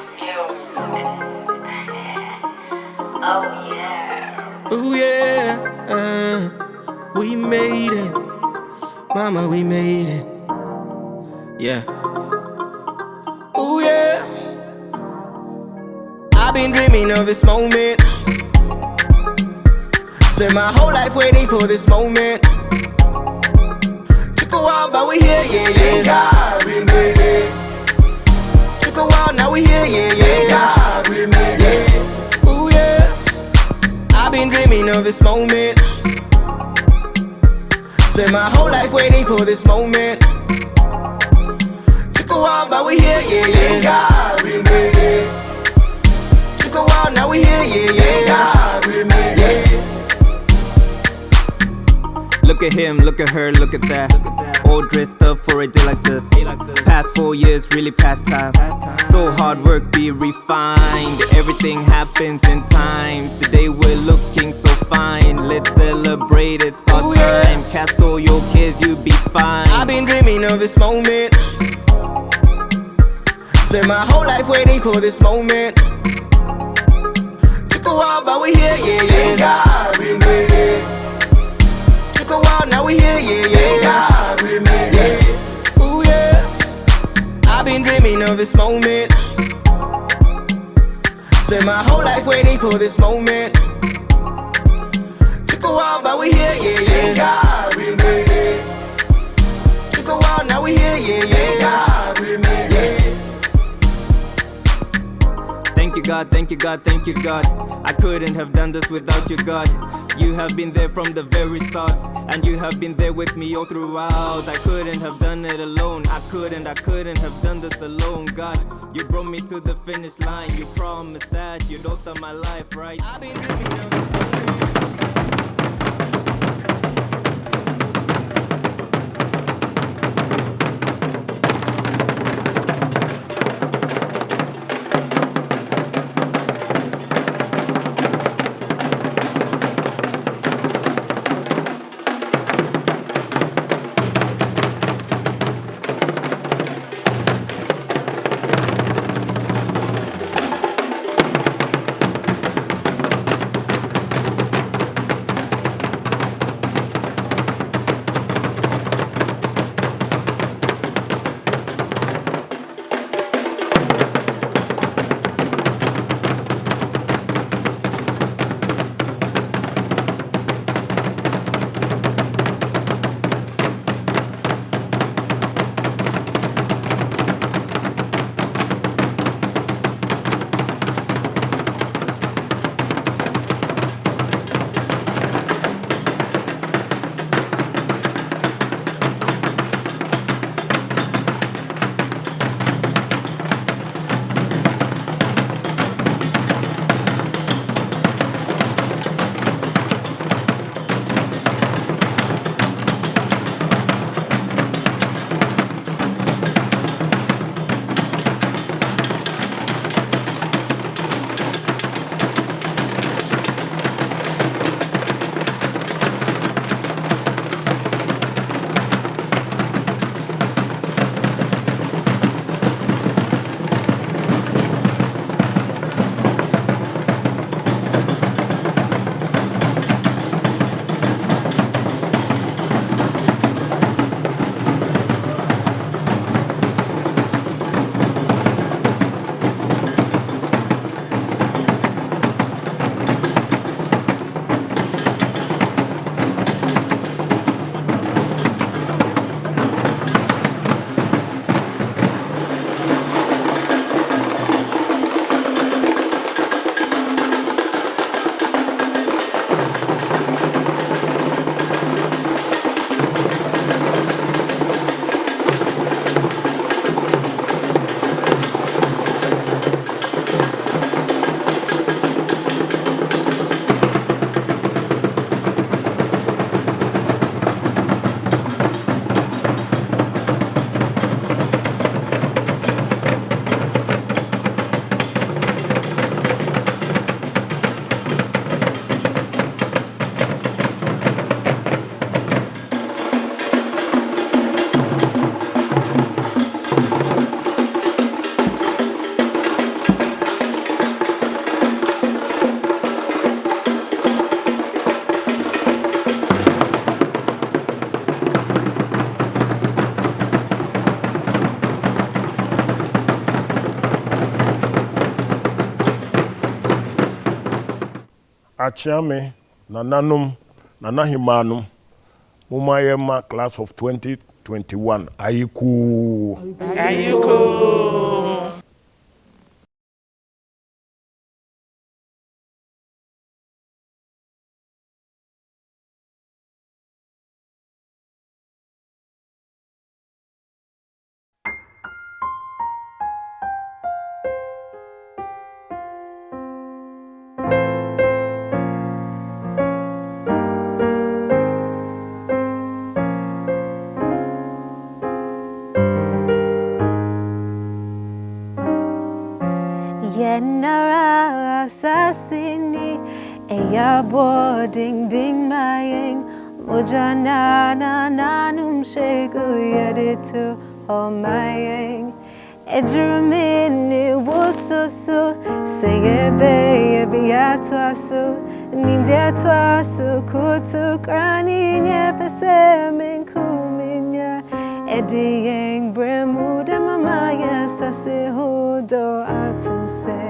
Oh yeah. Oh yeah, we made it, mama, we made it. Yeah. Oh yeah. I've been dreaming of this moment. Spent my whole life waiting for this moment. Took a while, but we here, yeah, yeah. God, we made it. Took a while, now we here, yeah, yeah. God, we made it. Oh yeah. I've been dreaming of this moment. Spent my whole life waiting for this moment. Took a while, but we here, yeah, yeah. God, we made it. Took a while, now we here, yeah, yeah. God, we made it. Look at him, look at her, look at that. All dressed up for a day like this. Past 4 years, really past time. So hard work, be refined. Everything happens in time. Today we're looking so fine. Let's celebrate, it's our time. Cast all your cares, you'll be fine. I've been dreaming of this moment. Spent my whole life waiting for this moment. Took a while, but we here, yeah, yeah. God, we made it. Took a while, now we here, yeah, yeah. God, we made it. Ooh yeah. I've been dreaming of this moment. Spent my whole life waiting for this moment. Took a while, but we here, yeah, yeah. God, we made it. Took a while, now we here, yeah, yeah. God, we made it. Thank you God, thank you God, thank you God. I couldn't have done this without you, God. You have been there from the very start, and you have been there with me all throughout. I couldn't have done it alone. I couldn't have done this alone, God. You brought me to the finish line. You promised that you'd alter my life, right? I've been dreaming of this moment. Achiame, Nananum, Nanahimanum, Mumayema class of 2021. Ayiku. Yenara asasini eya boarding ding maying mojana na nanum shegu yeditu omaying ejurumini wososo seyebe yebiatwasu ninjetwasu kutu krani nyepesemin kuminya ediyeng bremuda mamaya sasihudo atumse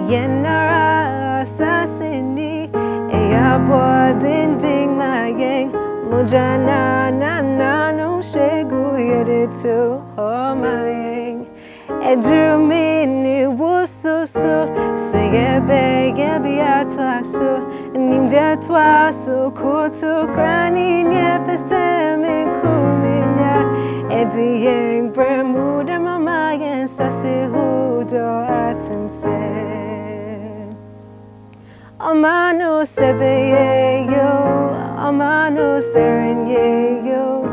yenara asasini eya boarding ding mayeng mujana na nanum shegu yeditu omayeng ejurumini wososo seyebe yebiatwasu ninjetwasu kutu krani nyepesemin kuminya ediyeng bremuda mamayen sasihudo atumse Amano sebeye yo, amano serenye yo,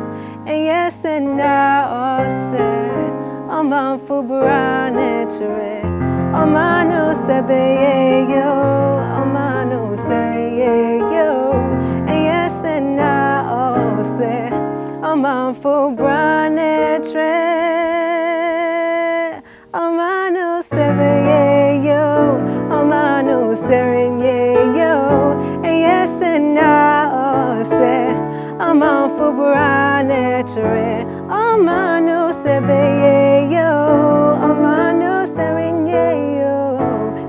and yes and now ose, aman fubrane chere, amano sebeye yo, amano serenye yo, and yes and now ose, aman fubrane chere, amano sebeye yo, amano serenye yo, and yes and now say, aman fubrane chere, amano sebeye yo, amano serenye yo,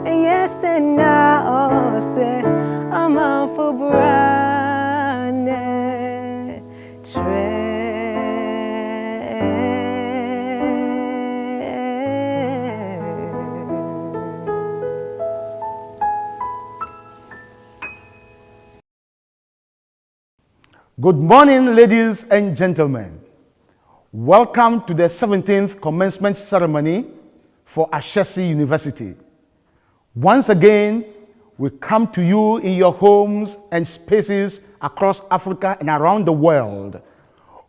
and yes and now say, aman fubrane chere. Good morning, ladies and gentlemen. Welcome to the 17th commencement ceremony for Ashesi University. Once again, we come to you in your homes and spaces across Africa and around the world,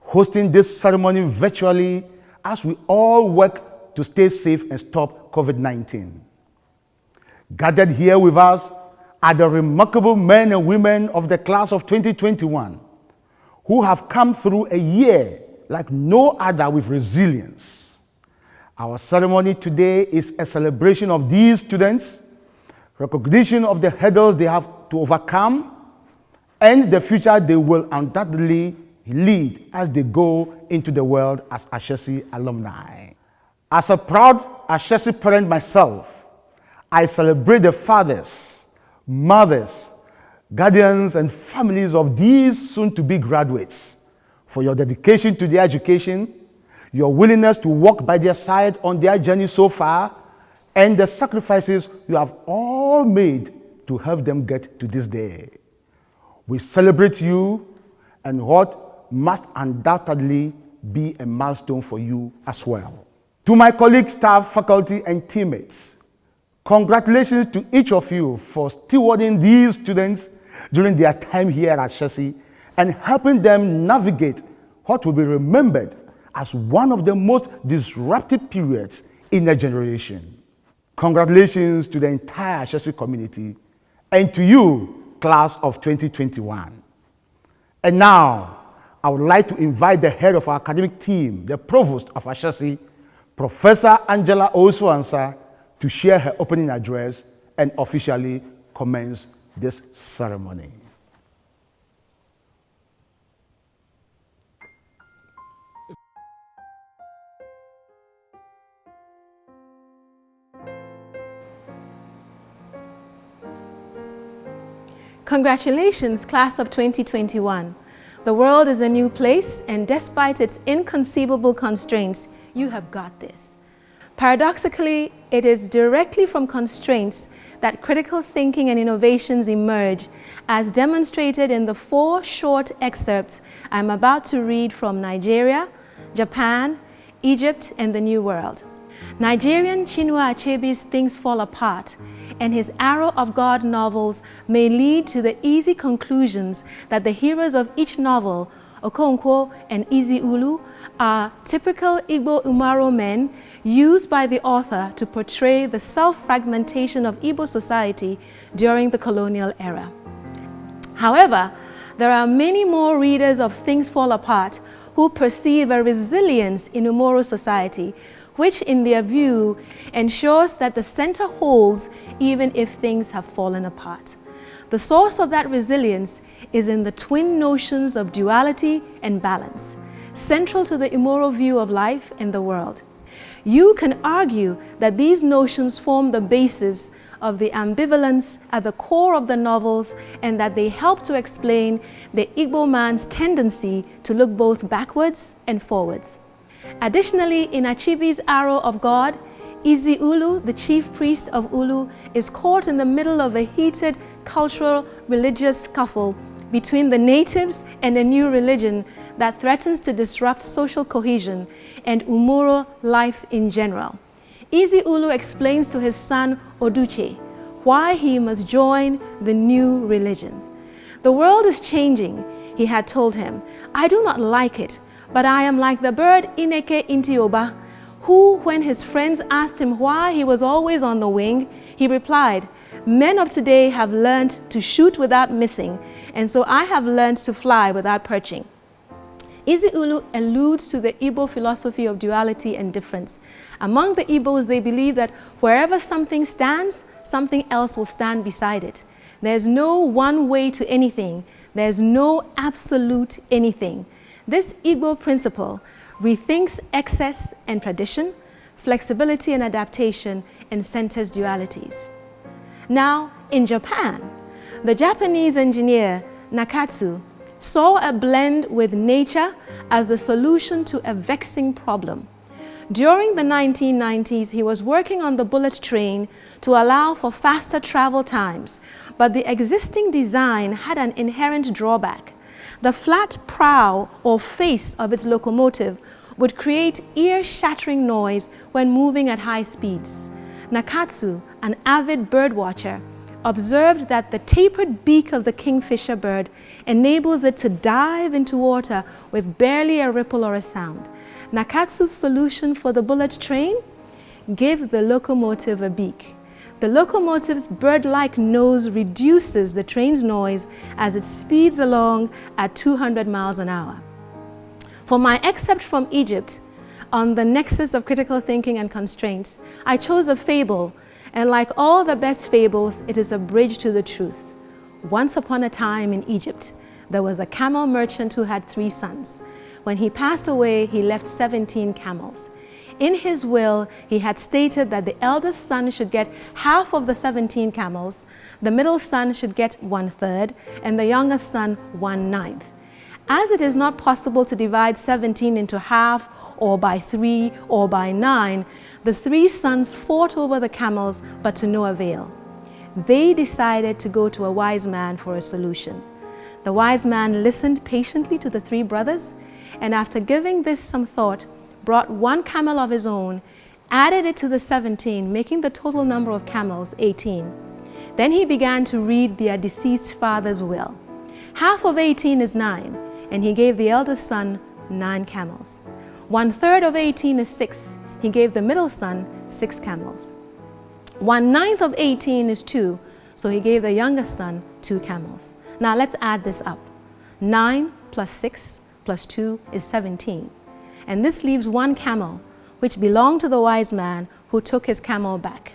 hosting this ceremony virtually as we all work to stay safe and stop COVID-19. Gathered here with us are the remarkable men and women of the class of 2021 who have come through a year like no other with resilience. Our ceremony today is a celebration of these students, recognition of the hurdles they have to overcome, and the future they will undoubtedly lead as they go into the world as Ashesi alumni. As a proud Ashesi parent myself, I celebrate the fathers, mothers, guardians, and families of these soon-to-be graduates for your dedication to their education, your willingness to walk by their side on their journey so far, and the sacrifices you have all made to help them get to this day. We celebrate you and what must undoubtedly be a milestone for you as well. To my colleagues, staff, faculty, and teammates, congratulations to each of you for stewarding these students during their time here at Ashesi and helping them navigate what will be remembered as one of the most disruptive periods in a generation. Congratulations to the entire Ashesi community and to you, class of 2021. And now, I would like to invite the head of our academic team, the Provost of Ashesi, Professor Angela Osuansa, to share her opening address and officially commence this ceremony. Congratulations, class of 2021. The world is a new place, and despite its inconceivable constraints, you have got this. Paradoxically, it is directly from constraints that critical thinking and innovations emerge, as demonstrated in the 4 short excerpts I'm about to read from Nigeria, Japan, Egypt, and the New World. Nigerian Chinua Achebe's Things Fall Apart and his Arrow of God novels may lead to the easy conclusions that the heroes of each novel, Okonkwo and Iziulu, are typical Igbo Umaro men used by the author to portray the self-fragmentation of Igbo society during the colonial era. However, there are many more readers of Things Fall Apart who perceive a resilience in Umaro society, which in their view ensures that the center holds even if things have fallen apart. The source of that resilience is in the twin notions of duality and balance, central to the Umaro view of life and the world. You can argue that these notions form the basis of the ambivalence at the core of the novels, and that they help to explain the Igbo man's tendency to look both backwards and forwards. Additionally, in Achebe's Arrow of God, Iziulu, the chief priest of Ulu, is caught in the middle of a heated cultural religious scuffle between the natives and a new religion that threatens to disrupt social cohesion and Umaro life in general. Iziulu explains to his son Oduche why he must join the new religion. The world is changing, he had told him. I do not like it, but I am like the bird Ineke Intioba, who, when his friends asked him why he was always on the wing, he replied, men of today have learned to shoot without missing, and so I have learned to fly without perching. Iziulu alludes to the Igbo philosophy of duality and difference. Among the Igbos, they believe that wherever something stands, something else will stand beside it. There's no one way to anything. There's no absolute anything. This Igbo principle rethinks excess and tradition, flexibility and adaptation, and centers dualities. Now, in Japan, the Japanese engineer Nakatsu saw a blend with nature as the solution to a vexing problem. During the 1990s, he was working on the bullet train to allow for faster travel times, but the existing design had an inherent drawback. The flat prow or face of its locomotive would create ear-shattering noise when moving at high speeds. Nakatsu, an avid birdwatcher, observed that the tapered beak of the kingfisher bird enables it to dive into water with barely a ripple or a sound. Nakatsu's solution for the bullet train? Give the locomotive a beak. The locomotive's bird-like nose reduces the train's noise as it speeds along at 200 miles an hour. For my excerpt from Egypt on the nexus of critical thinking and constraints, I chose a fable, and like all the best fables, it is a bridge to the truth. Once upon a time in Egypt, there was a camel merchant who had 3 sons. When he passed away, he left 17 camels. In his will, he had stated that the eldest son should get half of the 17 camels, the middle son should get 1/3, and the youngest son 1/9. As it is not possible to divide 17 into half, or by 3, or by 9, the 3 sons fought over the camels, but to no avail. They decided to go to a wise man for a solution. The wise man listened patiently to the 3 brothers, and after giving this some thought, brought 1 camel of his own, added it to the 17, making the total number of camels 18. Then he began to read their deceased father's will. Half of 18 is 9, and he gave the eldest son 9 camels. 1/3 of 18 is 6. He gave the middle son 6 camels. 1/9 of 18 is 2, so he gave the youngest son 2 camels. Now let's add this up. 9 plus 6 plus 2 is 17. And this leaves 1 camel, which belonged to the wise man who took his camel back.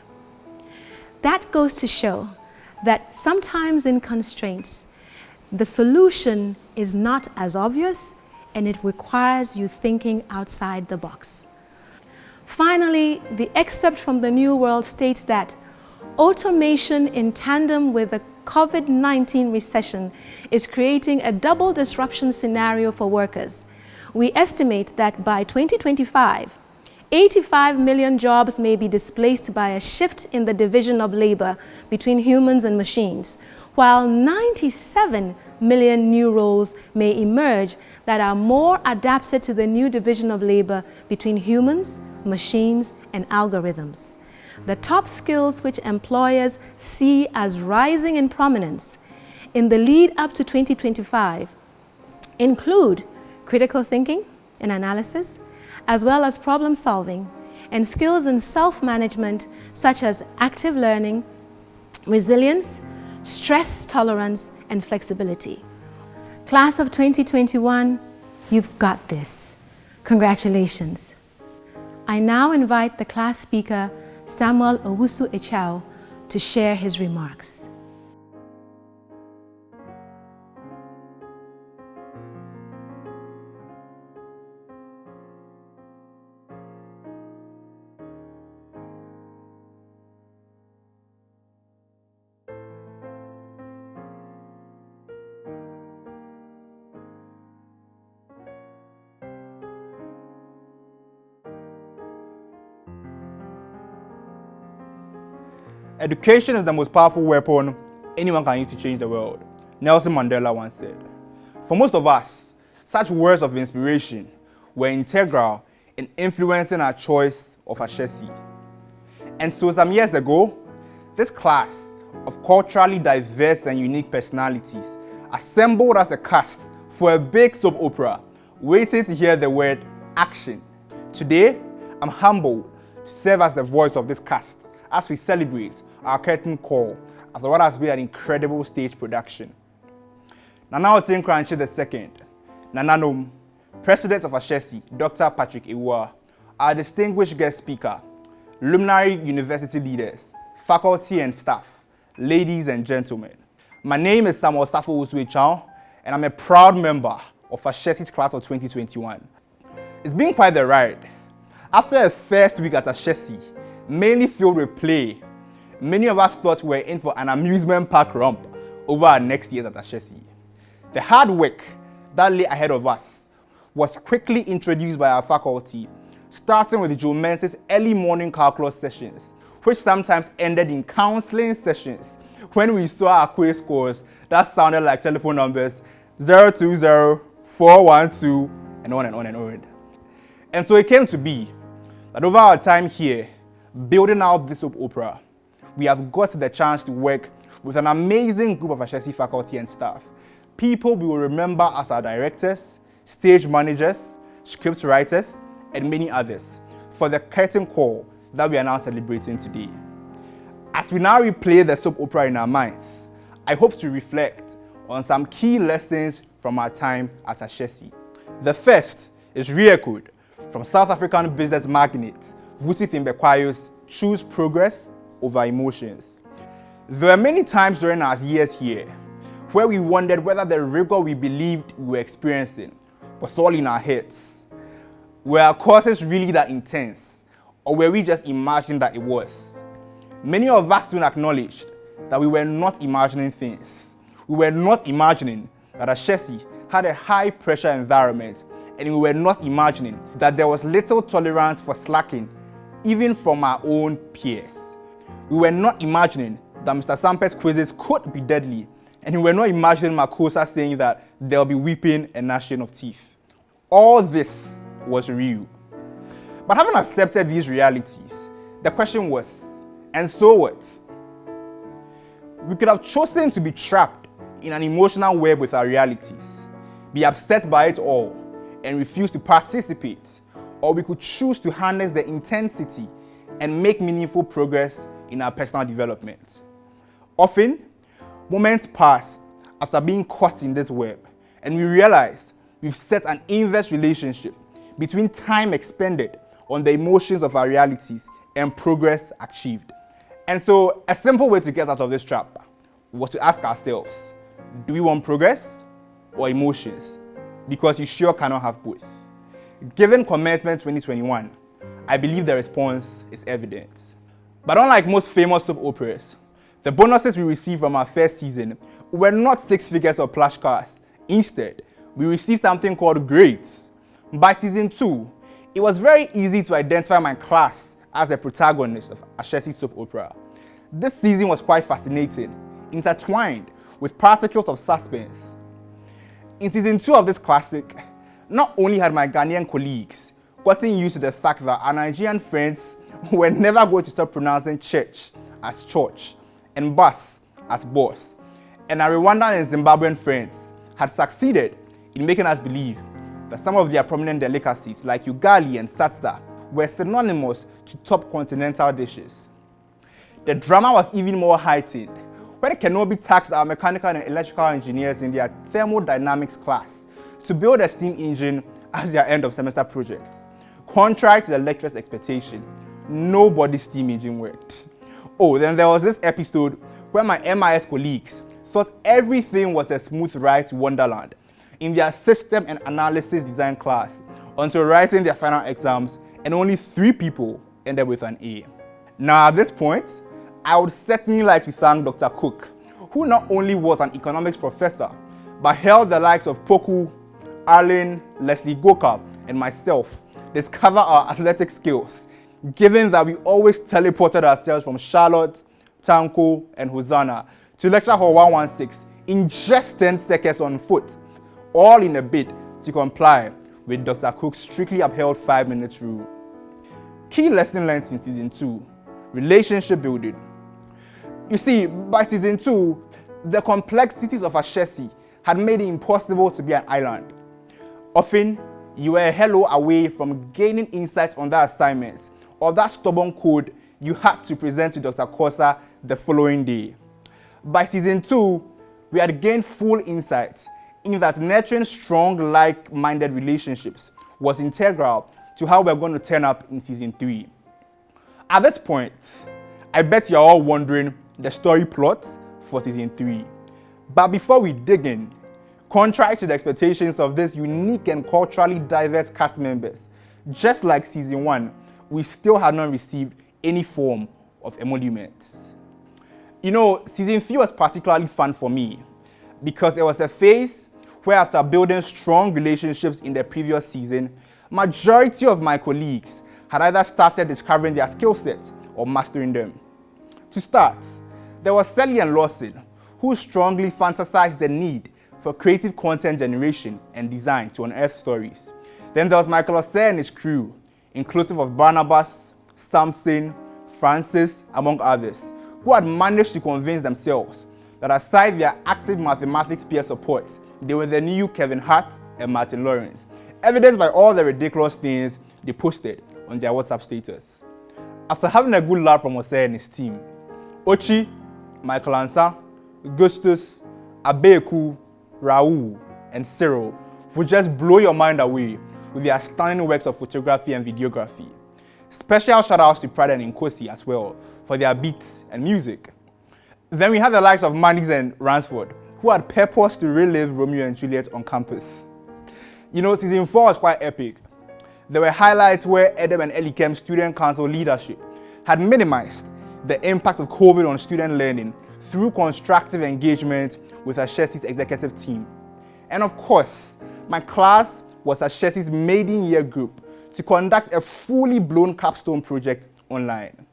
That goes to show that sometimes in constraints, the solution is not as obvious, and it requires you thinking outside the box. Finally, the excerpt from the New World states that automation in tandem with the COVID-19 recession is creating a double disruption scenario for workers. We estimate that by 2025, 85 million jobs may be displaced by a shift in the division of labor between humans and machines, while 97 million new roles may emerge that are more adapted to the new division of labor between humans, machines, and algorithms. The top skills which employers see as rising in prominence in the lead up to 2025 include critical thinking and analysis, as well as problem solving, and skills in self-management such as active learning, resilience, stress tolerance, and flexibility. Class of 2021, you've got this. Congratulations. I now invite the class speaker, Samuel Owusu-Echao, to share his remarks. Education is the most powerful weapon anyone can use to change the world, Nelson Mandela once said. For most of us, such words of inspiration were integral in influencing our choice of Ashesi. And so some years ago, this class of culturally diverse and unique personalities assembled as a cast for a big soap opera, waiting to hear the word action. Today, I'm humbled to serve as the voice of this cast as we celebrate our curtain call as what has been an incredible stage production. Nana Otin Kranchi II, Nananom, President of Ashesi, Dr. Patrick Ewua, our distinguished guest speaker, luminary university leaders, faculty and staff, ladies and gentlemen. My name is Samuel Owusu-Echao, and I'm a proud member of Ashesi's class of 2021. It's been quite the ride. After a first week at Ashesi, mainly filled with play, many of us thought we were in for an amusement park romp over our next years at Ashesi. The hard work that lay ahead of us was quickly introduced by our faculty, starting with Joe Mensa's early morning calculus sessions, which sometimes ended in counseling sessions when we saw our quiz scores that sounded like telephone numbers 020, 412, and on and on and on. And so it came to be that over our time here, building out this soap opera, we have got the chance to work with an amazing group of Ashesi faculty and staff. People we will remember as our directors, stage managers, script writers, and many others for the curtain call that we are now celebrating today. As we now replay the soap opera in our minds, I hope to reflect on some key lessons from our time at Ashesi. The first is re-echoed from South African business magnate Vusi Thembekwayo's choose progress over emotions. There were many times during our years here where we wondered whether the rigor we believed we were experiencing was all in our heads. Were our courses really that intense, or were we just imagining that it was? Many of us soon acknowledged that we were not imagining things. We were not imagining that Ashesi had a high-pressure environment, and we were not imagining that there was little tolerance for slacking, even from our own peers. We were not imagining that Mr. Sampet's quizzes could be deadly, and we were not imagining Makosa saying that there'll be weeping and gnashing of teeth. All this was real. But having accepted these realities, the question was, and so what? We could have chosen to be trapped in an emotional web with our realities, be upset by it all, and refuse to participate, or we could choose to harness the intensity and make meaningful progress in our personal development. Often, moments pass after being caught in this web, and we realize we've set an inverse relationship between time expended on the emotions of our realities and progress achieved. And so, a simple way to get out of this trap was to ask ourselves, do we want progress or emotions? Because you sure cannot have both. Given Commencement 2021, I believe the response is evident. But unlike most famous soap operas, The bonuses we received from our first season were not 6 figures or plush cars. Instead, we received something called grades. By season 2, it was very easy to identify my class as the protagonist of Ashesi soap opera. This season was quite fascinating, intertwined with particles of suspense. In season 2 of this classic, not only had my Ghanaian colleagues gotten used to the fact that our Nigerian friends were never going to stop pronouncing church as church and bus as boss, and our Rwandan and Zimbabwean friends had succeeded in making us believe that some of their prominent delicacies like ugali and satsa were synonymous to top continental dishes. The drama was even more heightened when Kenobi tasked our mechanical and electrical engineers in their thermodynamics class to build a steam engine as their end of semester project. Contrary to the lecturer's expectation, nobody's steam engine worked. Oh, then there was this episode where my MIS colleagues thought everything was a smooth ride to Wonderland in their system and analysis design class until writing their final exams, and only 3 people ended with an A. Now at this point, I would certainly like to thank Dr. Cook, who not only was an economics professor, but helped the likes of Poku, Arlen, Leslie Goka, and myself discover our athletic skills, given that we always teleported ourselves from Charlotte, Tanko, and Hosanna to lecture hall 116 in just 10 seconds on foot, all in a bid to comply with Dr. Cook's strictly upheld 5-minute rule. Key lesson learned in season 2, relationship building. You see, by season 2, the complexities of Ashesi had made it impossible to be an island. Often, you were a hello away from gaining insight on that assignment or that stubborn code you had to present to Dr. Kosa the following day. By season 2, we had gained full insight in that nurturing strong, like-minded relationships was integral to how we're going to turn up in season 3. At this point, I bet you're all wondering the story plot for season 3. But before we dig in, contrary to the expectations of these unique and culturally diverse cast members, just like season 1, we still had not received any form of emoluments. You know, season 3 was particularly fun for me because it was a phase where, after building strong relationships in the previous season, majority of my colleagues had either started discovering their skill sets or mastering them. To start, there was Sally and Lawson, who strongly fantasized the need for creative content generation and design to unearth stories. Then there was Michael Osei and his crew, inclusive of Barnabas, Samson, Francis, among others, who had managed to convince themselves that aside their active mathematics peer support, they were the new Kevin Hart and Martin Lawrence, evidenced by all the ridiculous things they posted on their WhatsApp status. After having a good laugh from Osei and his team, Ochi, Michael Ansa, Augustus, Abeku, Raul, and Cyril would just blow your mind away with their stunning works of photography and videography. Special shout-outs to Pride and Nkosi as well for their beats and music. Then we had the likes of Mannix and Ransford, who had purpose to relive Romeo and Juliet on campus. You know, season 4 was quite epic. There were highlights where Edem and Elikem's student council leadership had minimized the impact of COVID on student learning through constructive engagement with Ashesi's executive team. And of course, my class was Ashesi's maiden year group to conduct a fully blown capstone project online.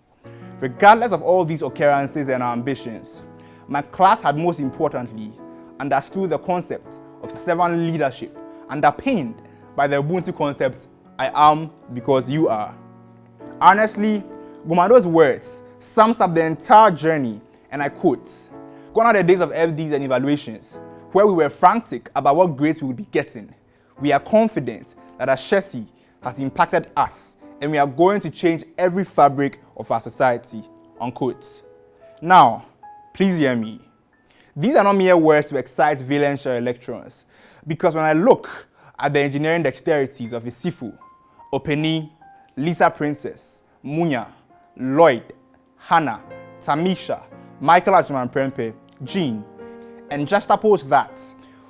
Regardless of all these occurrences and our ambitions, my class had most importantly understood the concept of servant leadership, underpinned by the Ubuntu concept, I am because you are. Honestly, Gumado's words sums up the entire journey, and I quote, "Gone are the days of FDs and evaluations, where we were frantic about what grades we would be getting. We are confident that Ashesi has impacted us, and we are going to change every fabric of our society," unquote. Now, please hear me. These are not mere words to excite valiant electrons, because when I look at the engineering dexterities of Isifu, Openi, Lisa Princess, Munya, Lloyd, Hannah, Tamisha, Michael Ajman Prempe, Jean, and juxtapose that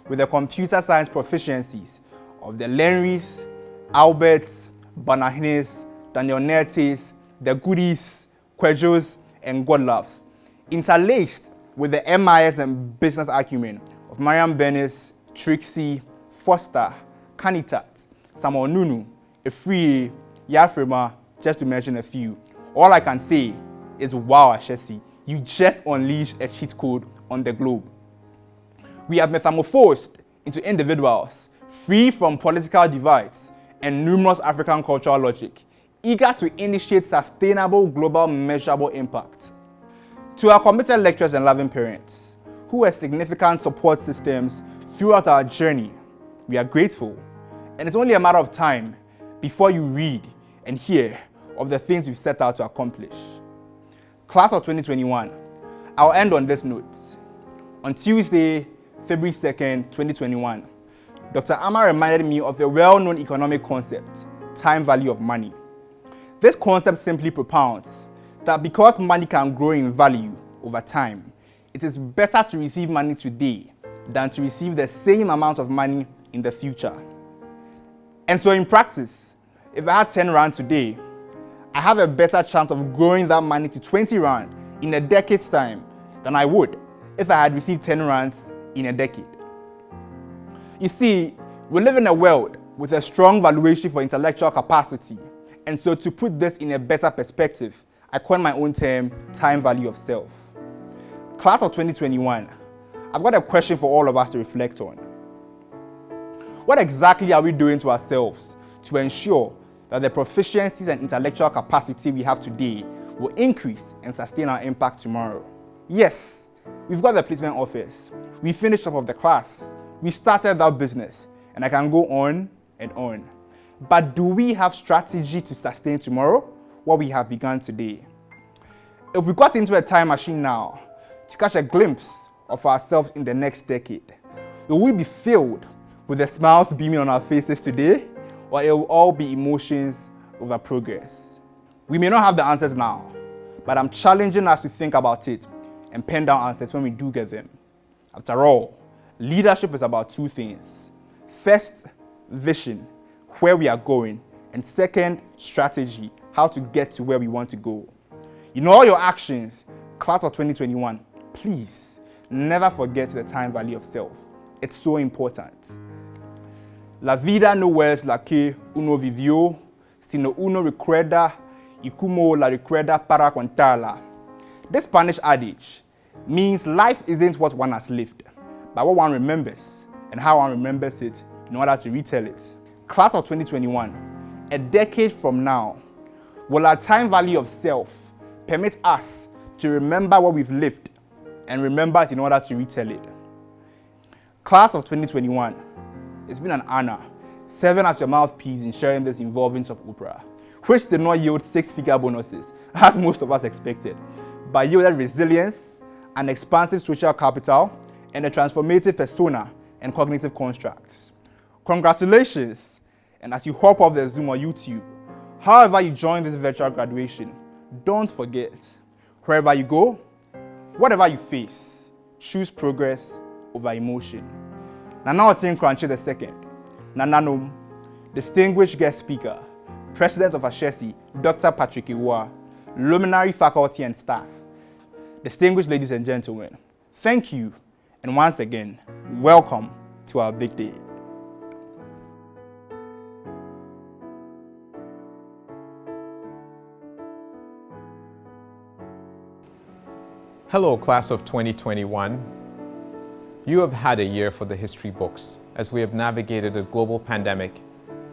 with the computer science proficiencies of the Lenrys, Alberts, Banahines, Daniel Nertes, the Goodies, Kwejos, and Godloves, interlaced with the MIS and business acumen of Mariam Benis, Trixie, Foster, Kanitat, Samuel Nunu, Efrie, Yafrema, just to mention a few. All I can say is, wow, Ashesi, you just unleashed a cheat code on the globe. We have metamorphosed into individuals free from political divides and numerous African cultural logic, eager to initiate sustainable global measurable impact. To our committed lecturers and loving parents, who were significant support systems throughout our journey, we are grateful, and it's only a matter of time before you read and hear of the things we've set out to accomplish. Class of 2021, I'll end on this note. On Tuesday, February 2nd, 2021, Dr. Amma reminded me of a well-known economic concept, time value of money. This concept simply propounds that because money can grow in value over time, it is better to receive money today than to receive the same amount of money in the future. And so in practice, if I had 10 Rand today, I have a better chance of growing that money to 20 Rand in a decade's time than I would if I had received 10 Rands in a decade. You see, we live in a world with a strong valuation for intellectual capacity, and so to put this in a better perspective, I coined my own term, time value of self. Class of 2021, I've got a question for all of us to reflect on. What exactly are we doing to ourselves to ensure that the proficiencies and intellectual capacity we have today will increase and sustain our impact tomorrow? Yes, we've got the placement office. We finished top of the class. We started that business, and I can go on and on. But do we have strategy to sustain tomorrow what we have begun today? If we got into a time machine now to catch a glimpse of ourselves in the next decade, will we be filled with the smiles beaming on our faces today, or it will all be emotions over progress? We may not have the answers now, but I'm challenging us to think about it and pen down answers when we do get them. After all, leadership is about two things. First, vision, where we are going, and second, strategy, how to get to where we want to go. In all your actions, class of 2021, please never forget the time value of self. It's so important. La vida no es la que uno vivió, sino uno recuerda y como la recuerda para contarla. This Spanish adage means life isn't what one has lived, but what one remembers and how one remembers it in order to retell it. Class of 2021, a decade from now, will our time value of self permit us to remember what we've lived and remember it in order to retell it? Class of 2021, it's been an honor serving as your mouthpiece in sharing this involving soap opera, which did not yield six-figure bonuses, as most of us expected, but yielded resilience, an expansive social capital, and a transformative persona and cognitive constructs. Congratulations, and as you hop off the Zoom or YouTube, however you join this virtual graduation, don't forget, wherever you go, whatever you face, choose progress over emotion. Nana Otin Kranche II, Nananum, distinguished guest speaker, President of Ashesi, Dr. Patrick Iwa, luminary faculty and staff, distinguished ladies and gentlemen, thank you, and once again, welcome to our big day. Hello, class of 2021. You have had a year for the history books as we have navigated a global pandemic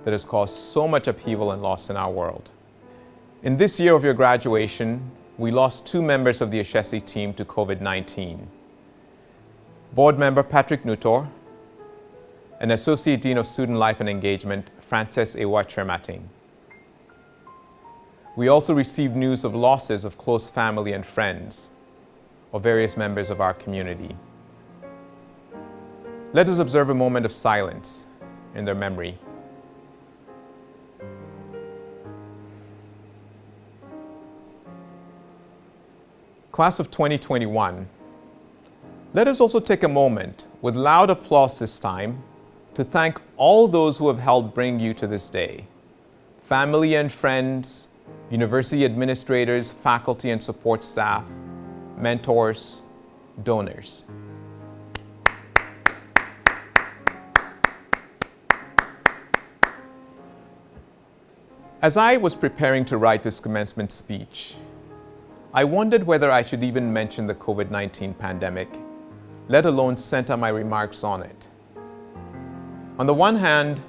that has caused so much upheaval and loss in our world. In this year of your graduation, we lost 2 members of the Ashesi team to COVID-19. Board member Patrick Nutor and Associate Dean of Student Life and Engagement, Frances Ewa Chermating. We also received news of losses of close family and friends of various members of our community. Let us observe a moment of silence in their memory. Class of 2021, let us also take a moment, with loud applause this time, to thank all those who have helped bring you to this day. Family and friends, university administrators, faculty and support staff, mentors, donors. As I was preparing to write this commencement speech, I wondered whether I should even mention the COVID-19 pandemic, let alone center my remarks on it. On the one hand,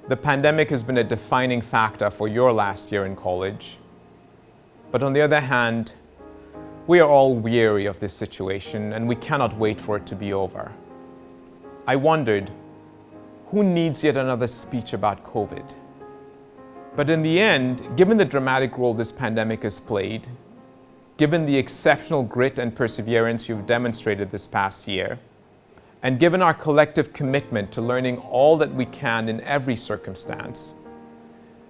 the pandemic has been a defining factor for your last year in college. But on the other hand, we are all weary of this situation and we cannot wait for it to be over. I wondered, who needs yet another speech about COVID? But in the end, given the dramatic role this pandemic has played, given the exceptional grit and perseverance you've demonstrated this past year, and given our collective commitment to learning all that we can in every circumstance,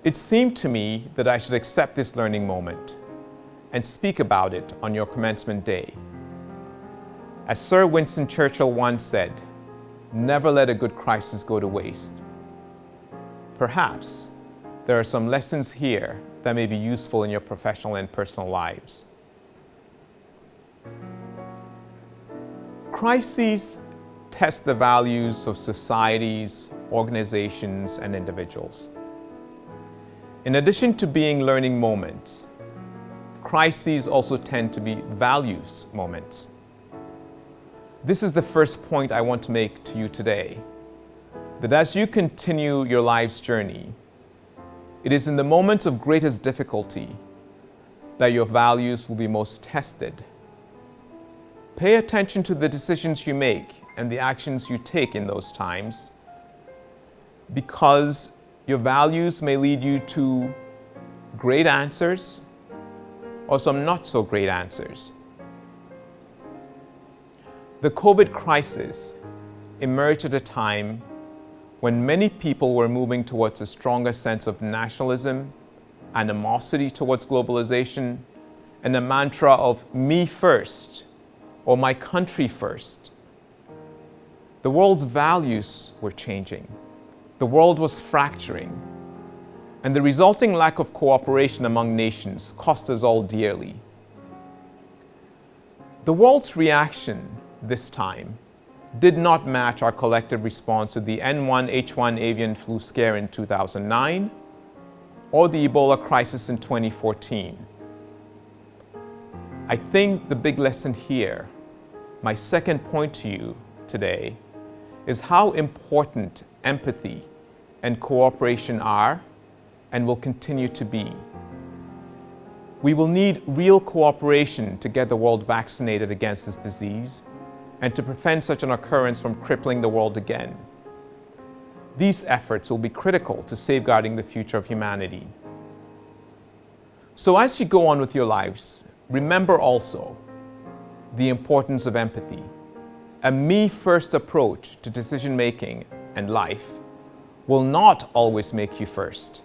it seemed to me that I should accept this learning moment and speak about it on your commencement day. As Sir Winston Churchill once said, "Never let a good crisis go to waste." Perhaps there are some lessons here that may be useful in your professional and personal lives. Crises test the values of societies, organizations, and individuals. In addition to being learning moments, crises also tend to be values moments. This is the first point I want to make to you today, that as you continue your life's journey, it is in the moments of greatest difficulty that your values will be most tested. Pay attention to the decisions you make and the actions you take in those times, because your values may lead you to great answers or some not so great answers. The COVID crisis emerged at a time when many people were moving towards a stronger sense of nationalism, animosity towards globalization, and a mantra of me first or my country first. The world's values were changing. The world was fracturing, and the resulting lack of cooperation among nations cost us all dearly. The world's reaction this time did not match our collective response to the N1H1 avian flu scare in 2009 or the Ebola crisis in 2014. I think the big lesson here, my second point to you today, is how important empathy and cooperation are and will continue to be. We will need real cooperation to get the world vaccinated against this disease and to prevent such an occurrence from crippling the world again. These efforts will be critical to safeguarding the future of humanity. So as you go on with your lives, remember also the importance of empathy. A me-first approach to decision-making and life will not always make you first.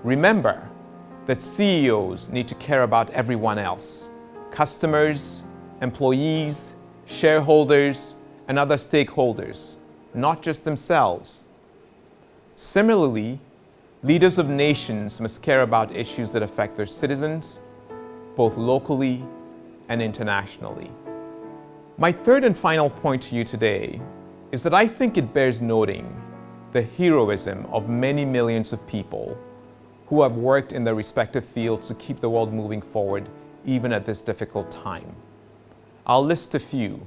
Remember that CEOs need to care about everyone else: customers, employees, shareholders, and other stakeholders, not just themselves. Similarly, leaders of nations must care about issues that affect their citizens, both locally and internationally. My third and final point to you today is that I think it bears noting the heroism of many millions of people who have worked in their respective fields to keep the world moving forward even at this difficult time. I'll list a few.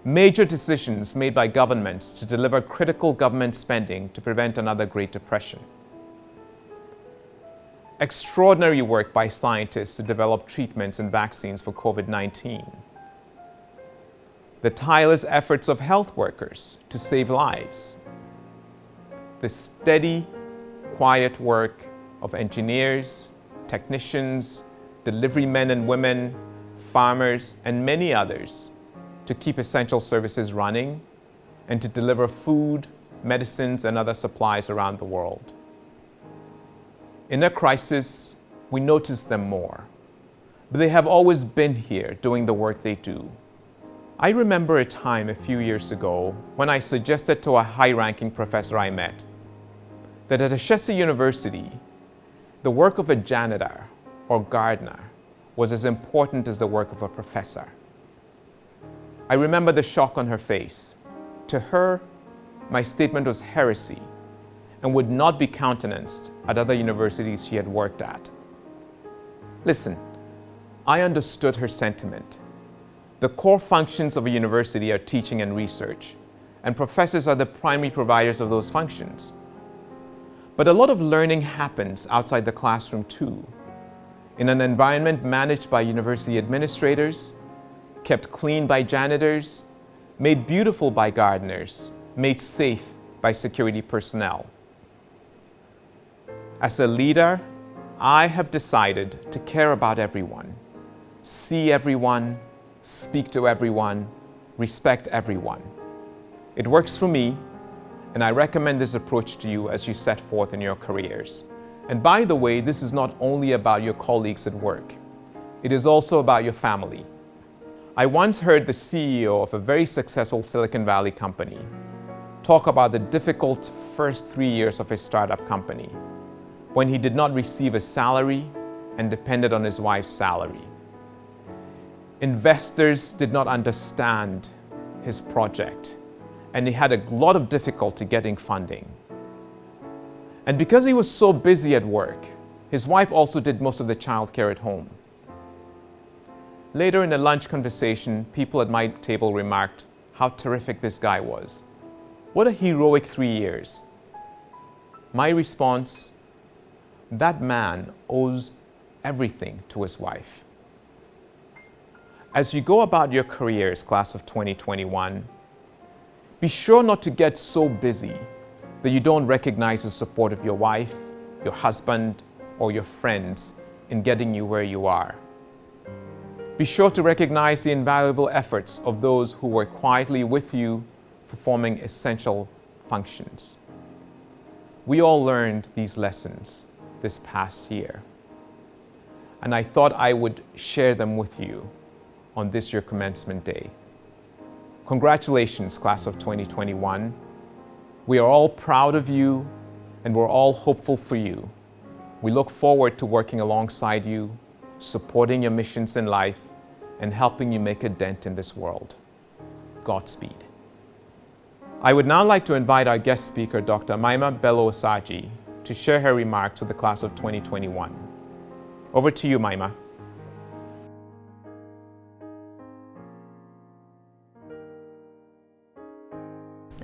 Major decisions made by governments to deliver critical government spending to prevent another Great Depression. Extraordinary work by scientists to develop treatments and vaccines for COVID-19. The tireless efforts of health workers to save lives. The steady, quiet work of engineers, technicians, delivery men and women, farmers, and many others to keep essential services running and to deliver food, medicines, and other supplies around the world. In a crisis, we notice them more, but they have always been here doing the work they do. I remember a time a few years ago when I suggested to a high-ranking professor I met that at Ashesi University, the work of a janitor or gardener was as important as the work of a professor. I remember the shock on her face. To her, my statement was heresy and would not be countenanced at other universities she had worked at. Listen, I understood her sentiment. The core functions of a university are teaching and research, and professors are the primary providers of those functions. But a lot of learning happens outside the classroom too, in an environment managed by university administrators, kept clean by janitors, made beautiful by gardeners, made safe by security personnel. As a leader, I have decided to care about everyone, see everyone, speak to everyone, respect everyone. It works for me, and I recommend this approach to you as you set forth in your careers. And by the way, this is not only about your colleagues at work. It is also about your family. I once heard the CEO of a very successful Silicon Valley company talk about the difficult first 3 years of his startup company, when he did not receive a salary and depended on his wife's salary. Investors did not understand his project, and he had a lot of difficulty getting funding. And because he was so busy at work, his wife also did most of the childcare at home. Later in a lunch conversation, people at my table remarked how terrific this guy was. What a heroic 3 years. My response, that man owes everything to his wife. As you go about your careers, class of 2021, be sure not to get so busy that you don't recognize the support of your wife, your husband, or your friends in getting you where you are. Be sure to recognize the invaluable efforts of those who were quietly with you, performing essential functions. We all learned these lessons this past year, and I thought I would share them with you on this your commencement day. Congratulations, class of 2021. We are all proud of you, and we're all hopeful for you. We look forward to working alongside you, supporting your missions in life, and helping you make a dent in this world. Godspeed. I would now like to invite our guest speaker, Dr. Maima Bello-Osagie, to share her remarks with the class of 2021. Over to you, Maima.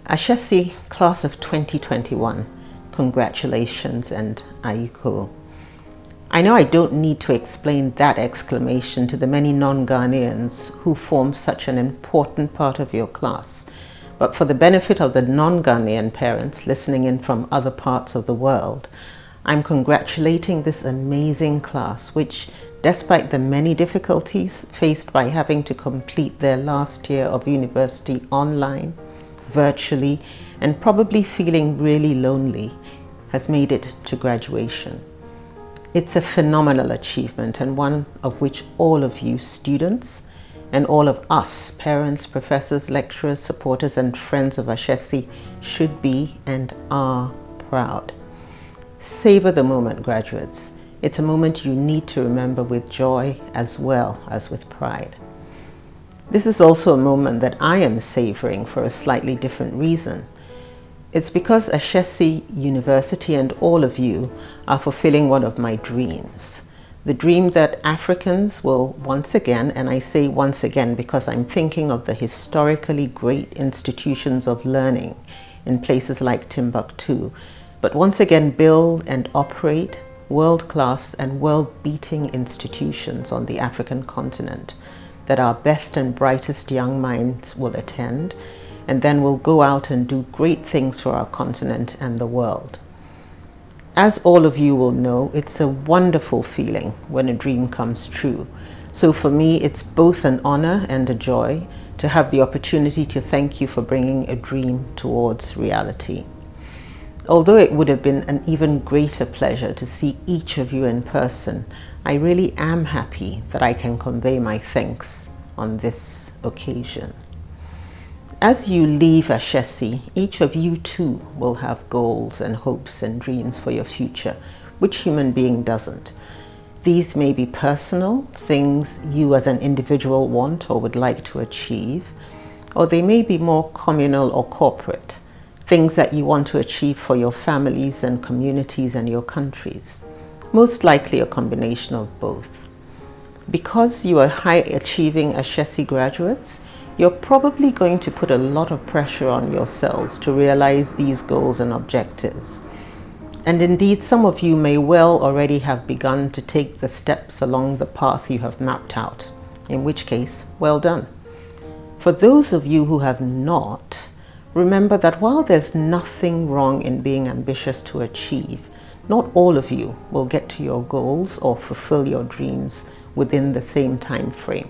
Ashesi, class of 2021, congratulations and Aiko. I know I don't need to explain that exclamation to the many non-Ghanaians who form such an important part of your class, but for the benefit of the non-Ghanaian parents listening in from other parts of the world, I'm congratulating this amazing class which, despite the many difficulties faced by having to complete their last year of university online, virtually, and probably feeling really lonely, has made it to graduation. It's a phenomenal achievement, and one of which all of you students and all of us, parents, professors, lecturers, supporters, and friends of Ashesi should be and are proud. Savor the moment, graduates. It's a moment you need to remember with joy as well as with pride. This is also a moment that I am savoring for a slightly different reason. It's because Ashesi University and all of you are fulfilling one of my dreams. The dream that Africans will once again, and I say once again because I'm thinking of the historically great institutions of learning in places like Timbuktu, but once again build and operate world-class and world-beating institutions on the African continent that our best and brightest young minds will attend, and then will go out and do great things for our continent and the world. As all of you will know, it's a wonderful feeling when a dream comes true. So for me, it's both an honor and a joy to have the opportunity to thank you for bringing a dream towards reality. Although it would have been an even greater pleasure to see each of you in person, I really am happy that I can convey my thanks on this occasion. As you leave Ashesi, each of you too will have goals and hopes and dreams for your future. Which human being doesn't? These may be personal, things you as an individual want or would like to achieve, or they may be more communal or corporate, things that you want to achieve for your families and communities and your countries. Most likely a combination of both. Because you are high-achieving Ashesi graduates, you're probably going to put a lot of pressure on yourselves to realize these goals and objectives. And indeed, some of you may well already have begun to take the steps along the path you have mapped out, in which case, well done. For those of you who have not, remember that while there's nothing wrong in being ambitious to achieve, not all of you will get to your goals or fulfill your dreams within the same time frame.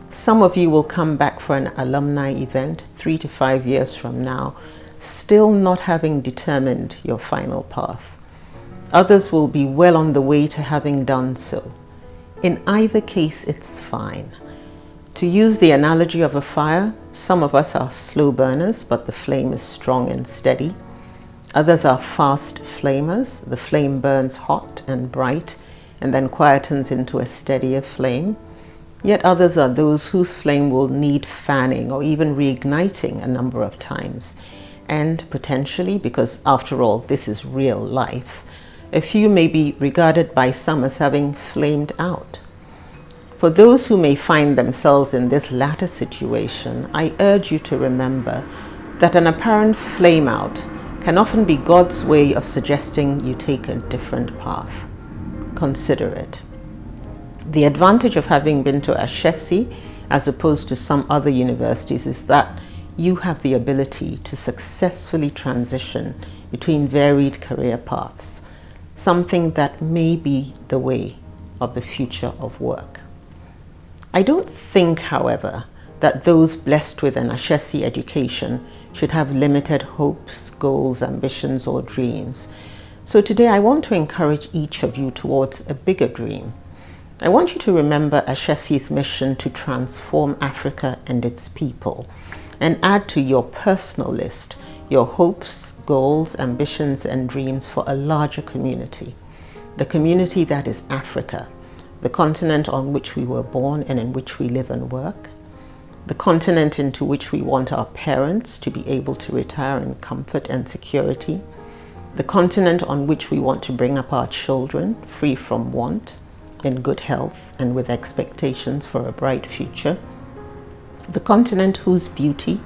Some of you will come back for an alumni event 3 to 5 years from now, still not having determined your final path. Others will be well on the way to having done so. In either case, it's fine. To use the analogy of a fire, some of us are slow burners, but the flame is strong and steady. Others are fast flamers. The flame burns hot and bright and then quietens into a steadier flame. Yet others are those whose flame will need fanning or even reigniting a number of times. And potentially, because after all, this is real life, a few may be regarded by some as having flamed out. For those who may find themselves in this latter situation, I urge you to remember that an apparent flame out can often be God's way of suggesting you take a different path. Consider it. The advantage of having been to Ashesi as opposed to some other universities is that you have the ability to successfully transition between varied career paths, something that may be the way of the future of work. I don't think, however, that those blessed with an Ashesi education should have limited hopes, goals, ambitions, or dreams. So today I want to encourage each of you towards a bigger dream. I want you to remember Ashesi's mission to transform Africa and its people, and add to your personal list your hopes, goals, ambitions, and dreams for a larger community. The community that is Africa, the continent on which we were born and in which we live and work, the continent into which we want our parents to be able to retire in comfort and security, the continent on which we want to bring up our children free from want, in good health and with expectations for a bright future, the continent whose beauty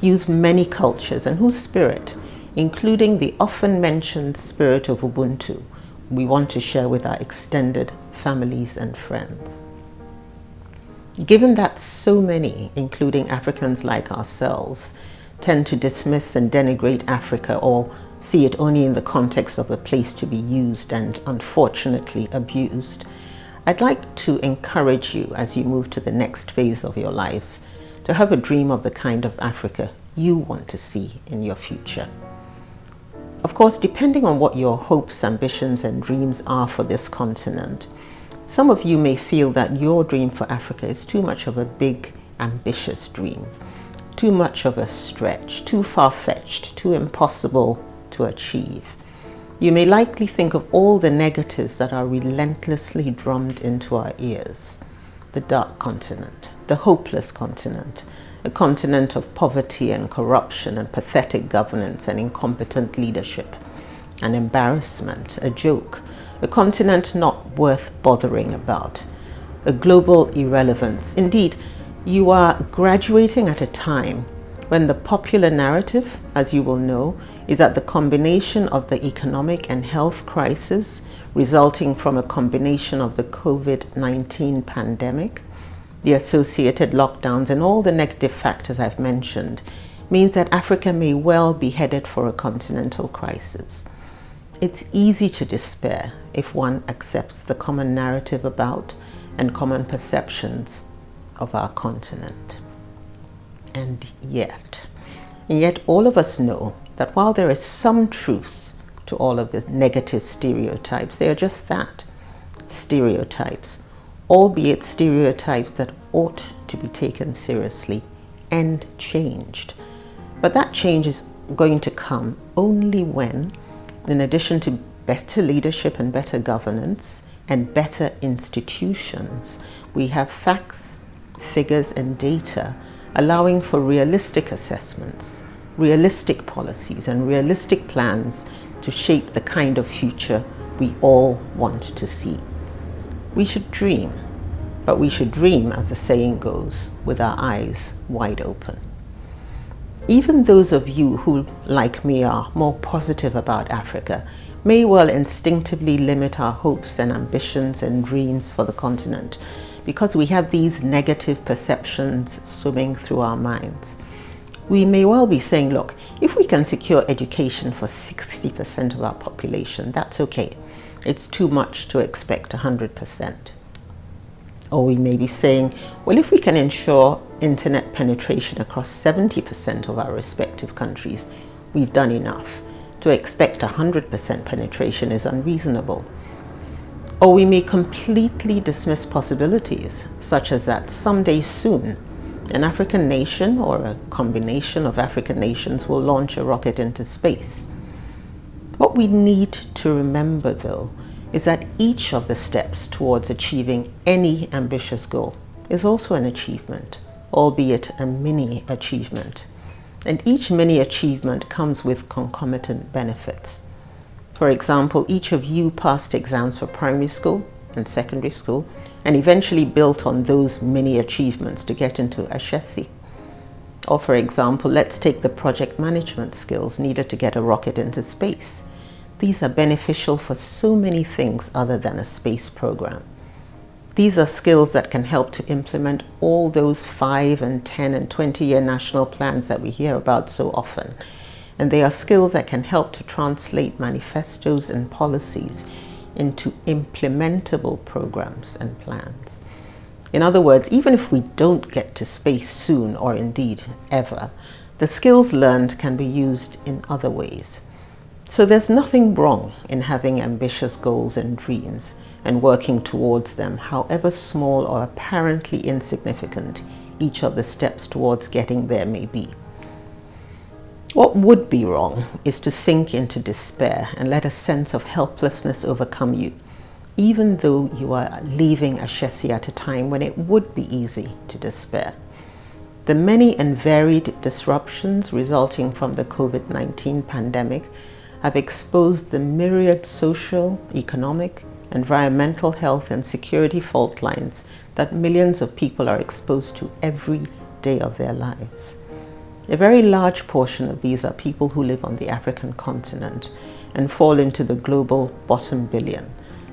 use many cultures and whose spirit, including the often mentioned spirit of Ubuntu, we want to share with our extended families and friends. Given that so many, including Africans like ourselves, tend to dismiss and denigrate Africa or see it only in the context of a place to be used and unfortunately abused, I'd like to encourage you as you move to the next phase of your lives to have a dream of the kind of Africa you want to see in your future. Of course, depending on what your hopes, ambitions, and dreams are for this continent, some of you may feel that your dream for Africa is too much of a big, ambitious dream, too much of a stretch, too far-fetched, too impossible to achieve. You may likely think of all the negatives that are relentlessly drummed into our ears. The dark continent, the hopeless continent, a continent of poverty and corruption and pathetic governance and incompetent leadership, an embarrassment, a joke, a continent not worth bothering about, a global irrelevance. Indeed, you are graduating at a time when the popular narrative, as you will know, is that the combination of the economic and health crisis resulting from a combination of the COVID-19 pandemic, the associated lockdowns, and all the negative factors I've mentioned means that Africa may well be headed for a continental crisis. It's easy to despair if one accepts the common narrative about and common perceptions of our continent. And yet all of us know that while there is some truth to all of the negative stereotypes, they are just that, stereotypes, albeit stereotypes that ought to be taken seriously and changed. But that change is going to come only when, in addition to better leadership and better governance, and better institutions, we have facts, figures, and data allowing for realistic assessments, realistic policies, and realistic plans to shape the kind of future we all want to see. We should dream, but we should dream, as the saying goes, with our eyes wide open. Even those of you who, like me, are more positive about Africa may well instinctively limit our hopes and ambitions and dreams for the continent because we have these negative perceptions swimming through our minds. We may well be saying, look, if we can secure education for 60% of our population, that's okay. It's too much to expect 100%. Or we may be saying, well, if we can ensure internet penetration across 70% of our respective countries, we've done enough. To expect 100% penetration is unreasonable. Or we may completely dismiss possibilities, such as that someday soon, an African nation or a combination of African nations will launch a rocket into space. What we need to remember, though, is that each of the steps towards achieving any ambitious goal is also an achievement, albeit a mini achievement. And each mini achievement comes with concomitant benefits. For example, each of you passed exams for primary school and secondary school and eventually built on those mini achievements to get into Ashesi. Or for example, let's take the project management skills needed to get a rocket into space. These are beneficial for so many things other than a space program. These are skills that can help to implement all those 5 and 10 and 20-year national plans that we hear about so often. And they are skills that can help to translate manifestos and policies into implementable programs and plans. In other words, even if we don't get to space soon or indeed ever, the skills learned can be used in other ways. So there's nothing wrong in having ambitious goals and dreams and working towards them, however small or apparently insignificant each of the steps towards getting there may be. What would be wrong is to sink into despair and let a sense of helplessness overcome you, even though you are leaving Ashesi at a time when it would be easy to despair. The many and varied disruptions resulting from the COVID-19 pandemic have exposed the myriad social, economic, environmental, health, and security fault lines that millions of people are exposed to every day of their lives. A very large portion of these are people who live on the African continent and fall into the global bottom billion,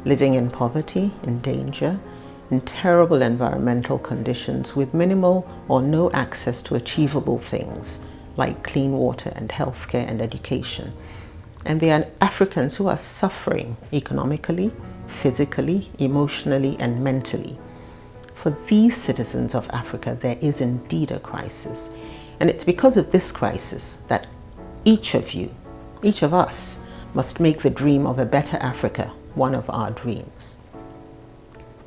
living in poverty, in danger, in terrible environmental conditions with minimal or no access to achievable things like clean water and healthcare and education. And they are Africans who are suffering economically, physically, emotionally, and mentally. For these citizens of Africa, there is indeed a crisis. And it's because of this crisis that each of you, each of us, must make the dream of a better Africa one of our dreams.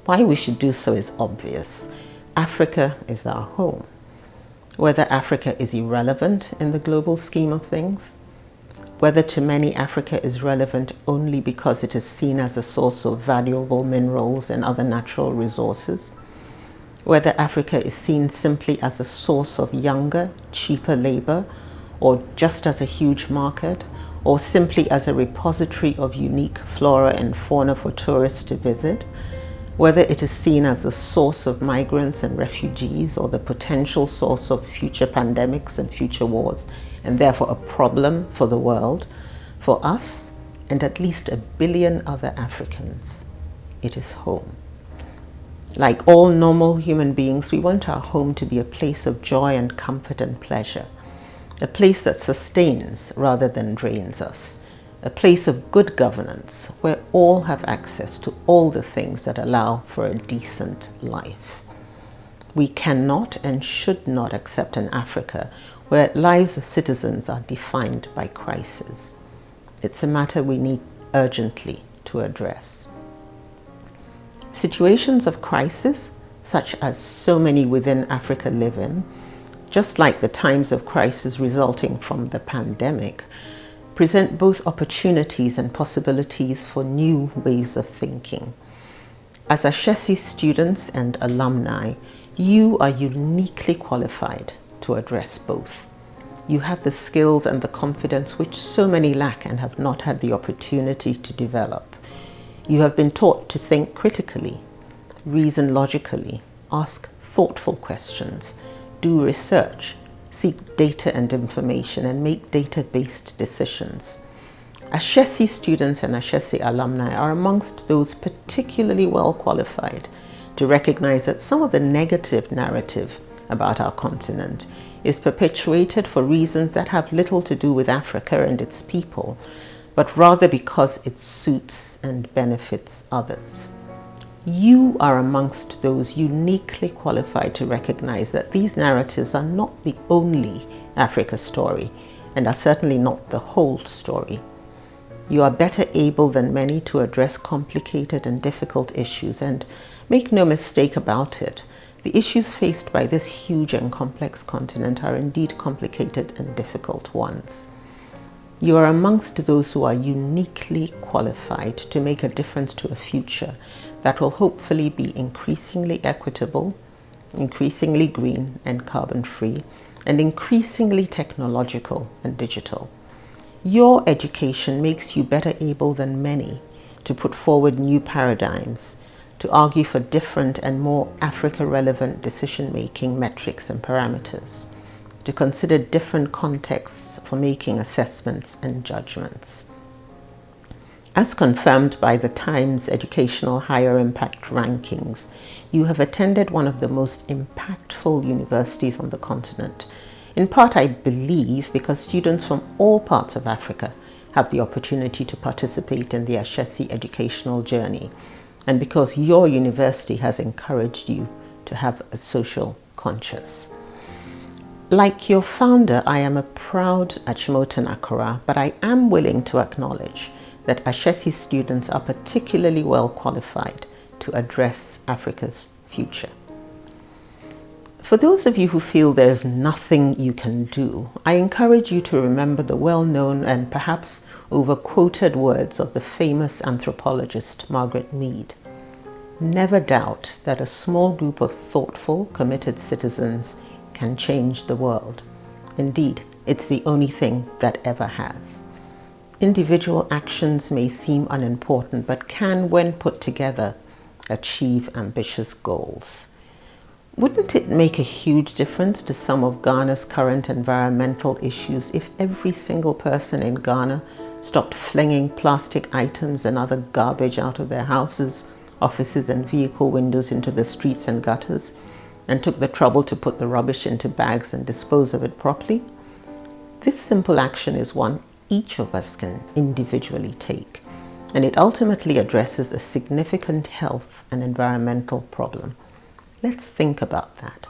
Why we should do so is obvious. Africa is our home. Whether Africa is irrelevant in the global scheme of things, whether to many Africa is relevant only because it is seen as a source of valuable minerals and other natural resources, whether Africa is seen simply as a source of younger, cheaper labor, or just as a huge market, or simply as a repository of unique flora and fauna for tourists to visit, whether it is seen as a source of migrants and refugees or the potential source of future pandemics and future wars, and therefore a problem for the world, for us and at least 1 billion other Africans, it is home. Like all normal human beings, we want our home to be a place of joy and comfort and pleasure, a place that sustains rather than drains us, a place of good governance where all have access to all the things that allow for a decent life. We cannot and should not accept an Africa where lives of citizens are defined by crisis. It's a matter we need urgently to address. Situations of crisis, such as so many within Africa live in, just like the times of crisis resulting from the pandemic, present both opportunities and possibilities for new ways of thinking. As Ashesi students and alumni, you are uniquely qualified to address both. You have the skills and the confidence which so many lack and have not had the opportunity to develop. You have been taught to think critically, reason logically, ask thoughtful questions, do research, seek data and information, and make data-based decisions. Ashesi students and Ashesi alumni are amongst those particularly well qualified to recognize that some of the negative narrative about our continent is perpetuated for reasons that have little to do with Africa and its people, but rather because it suits and benefits others. You are amongst those uniquely qualified to recognize that these narratives are not the only Africa story and are certainly not the whole story. You are better able than many to address complicated and difficult issues, and make no mistake about it, the issues faced by this huge and complex continent are indeed complicated and difficult ones. You are amongst those who are uniquely qualified to make a difference to a future that will hopefully be increasingly equitable, increasingly green and carbon-free, and increasingly technological and digital. Your education makes you better able than many to put forward new paradigms, to argue for different and more Africa-relevant decision-making metrics and parameters, to consider different contexts for making assessments and judgments. As confirmed by the Times Educational Higher Impact Rankings, you have attended one of the most impactful universities on the continent. In part, I believe, because students from all parts of Africa have the opportunity to participate in the Ashesi educational journey, and because your university has encouraged you to have a social conscience. Like your founder, I am a proud Achimotan Akara, but I am willing to acknowledge that Ashesi students are particularly well qualified to address Africa's future. For those of you who feel there's nothing you can do, I encourage you to remember the well-known and perhaps over-quoted words of the famous anthropologist Margaret Mead. Never doubt that a small group of thoughtful, committed citizens can change the world. Indeed, it's the only thing that ever has. Individual actions may seem unimportant, but can, when put together, achieve ambitious goals. Wouldn't it make a huge difference to some of Ghana's current environmental issues if every single person in Ghana stopped flinging plastic items and other garbage out of their houses, offices, and vehicle windows into the streets and gutters, and took the trouble to put the rubbish into bags and dispose of it properly? This simple action is one each of us can individually take, and it ultimately addresses a significant health and environmental problem. Let's think about that.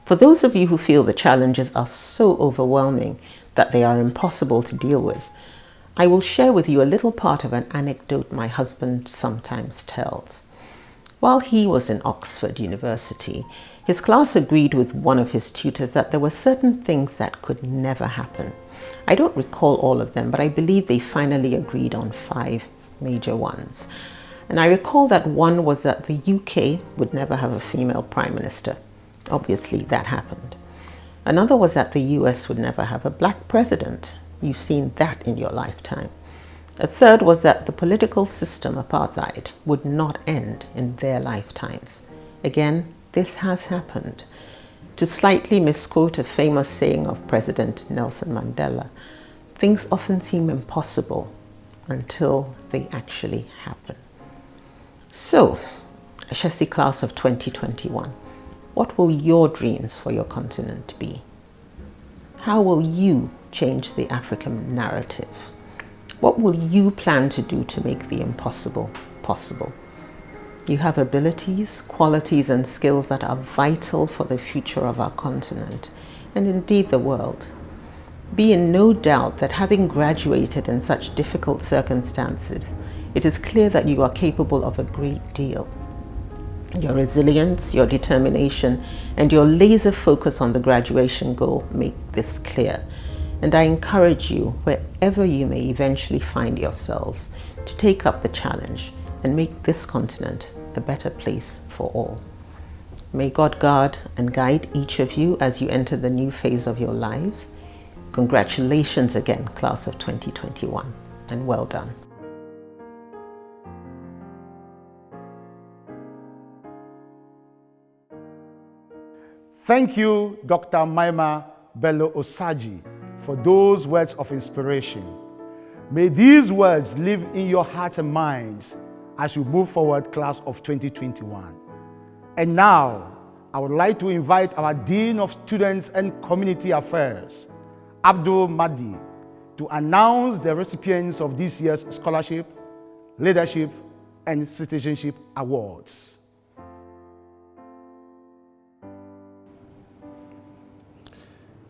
For those of you who feel the challenges are so overwhelming that they are impossible to deal with, I will share with you a little part of an anecdote my husband sometimes tells. While he was in Oxford University, his class agreed with one of his tutors that there were certain things that could never happen. I don't recall all of them, but I believe they finally agreed on 5 major ones. And I recall that one was that the UK would never have a female prime minister. Obviously, that happened. Another was that the US would never have a black president. You've seen that in your lifetime. A third was that the political system, apartheid, would not end in their lifetimes. Again, this has happened. To slightly misquote a famous saying of President Nelson Mandela, things often seem impossible until they actually happen. So, Ashesi class of 2021, what will your dreams for your continent be? How will you change the African narrative? What will you plan to do to make the impossible possible? You have abilities, qualities, and skills that are vital for the future of our continent, and indeed the world. Be in no doubt that having graduated in such difficult circumstances, it is clear that you are capable of a great deal. Your resilience, your determination, and your laser focus on the graduation goal make this clear. And I encourage you, wherever you may eventually find yourselves, to take up the challenge and make this continent a better place for all. May God guard and guide each of you as you enter the new phase of your lives. Congratulations again, class of 2021, and well done. Thank you, Dr. Maima Bello Osaji, for those words of inspiration. May these words live in your hearts and minds as you move forward, class of 2021. And now, I would like to invite our Dean of Students and Community Affairs, Abdul Mahdi, to announce the recipients of this year's Scholarship, Leadership, and Citizenship Awards.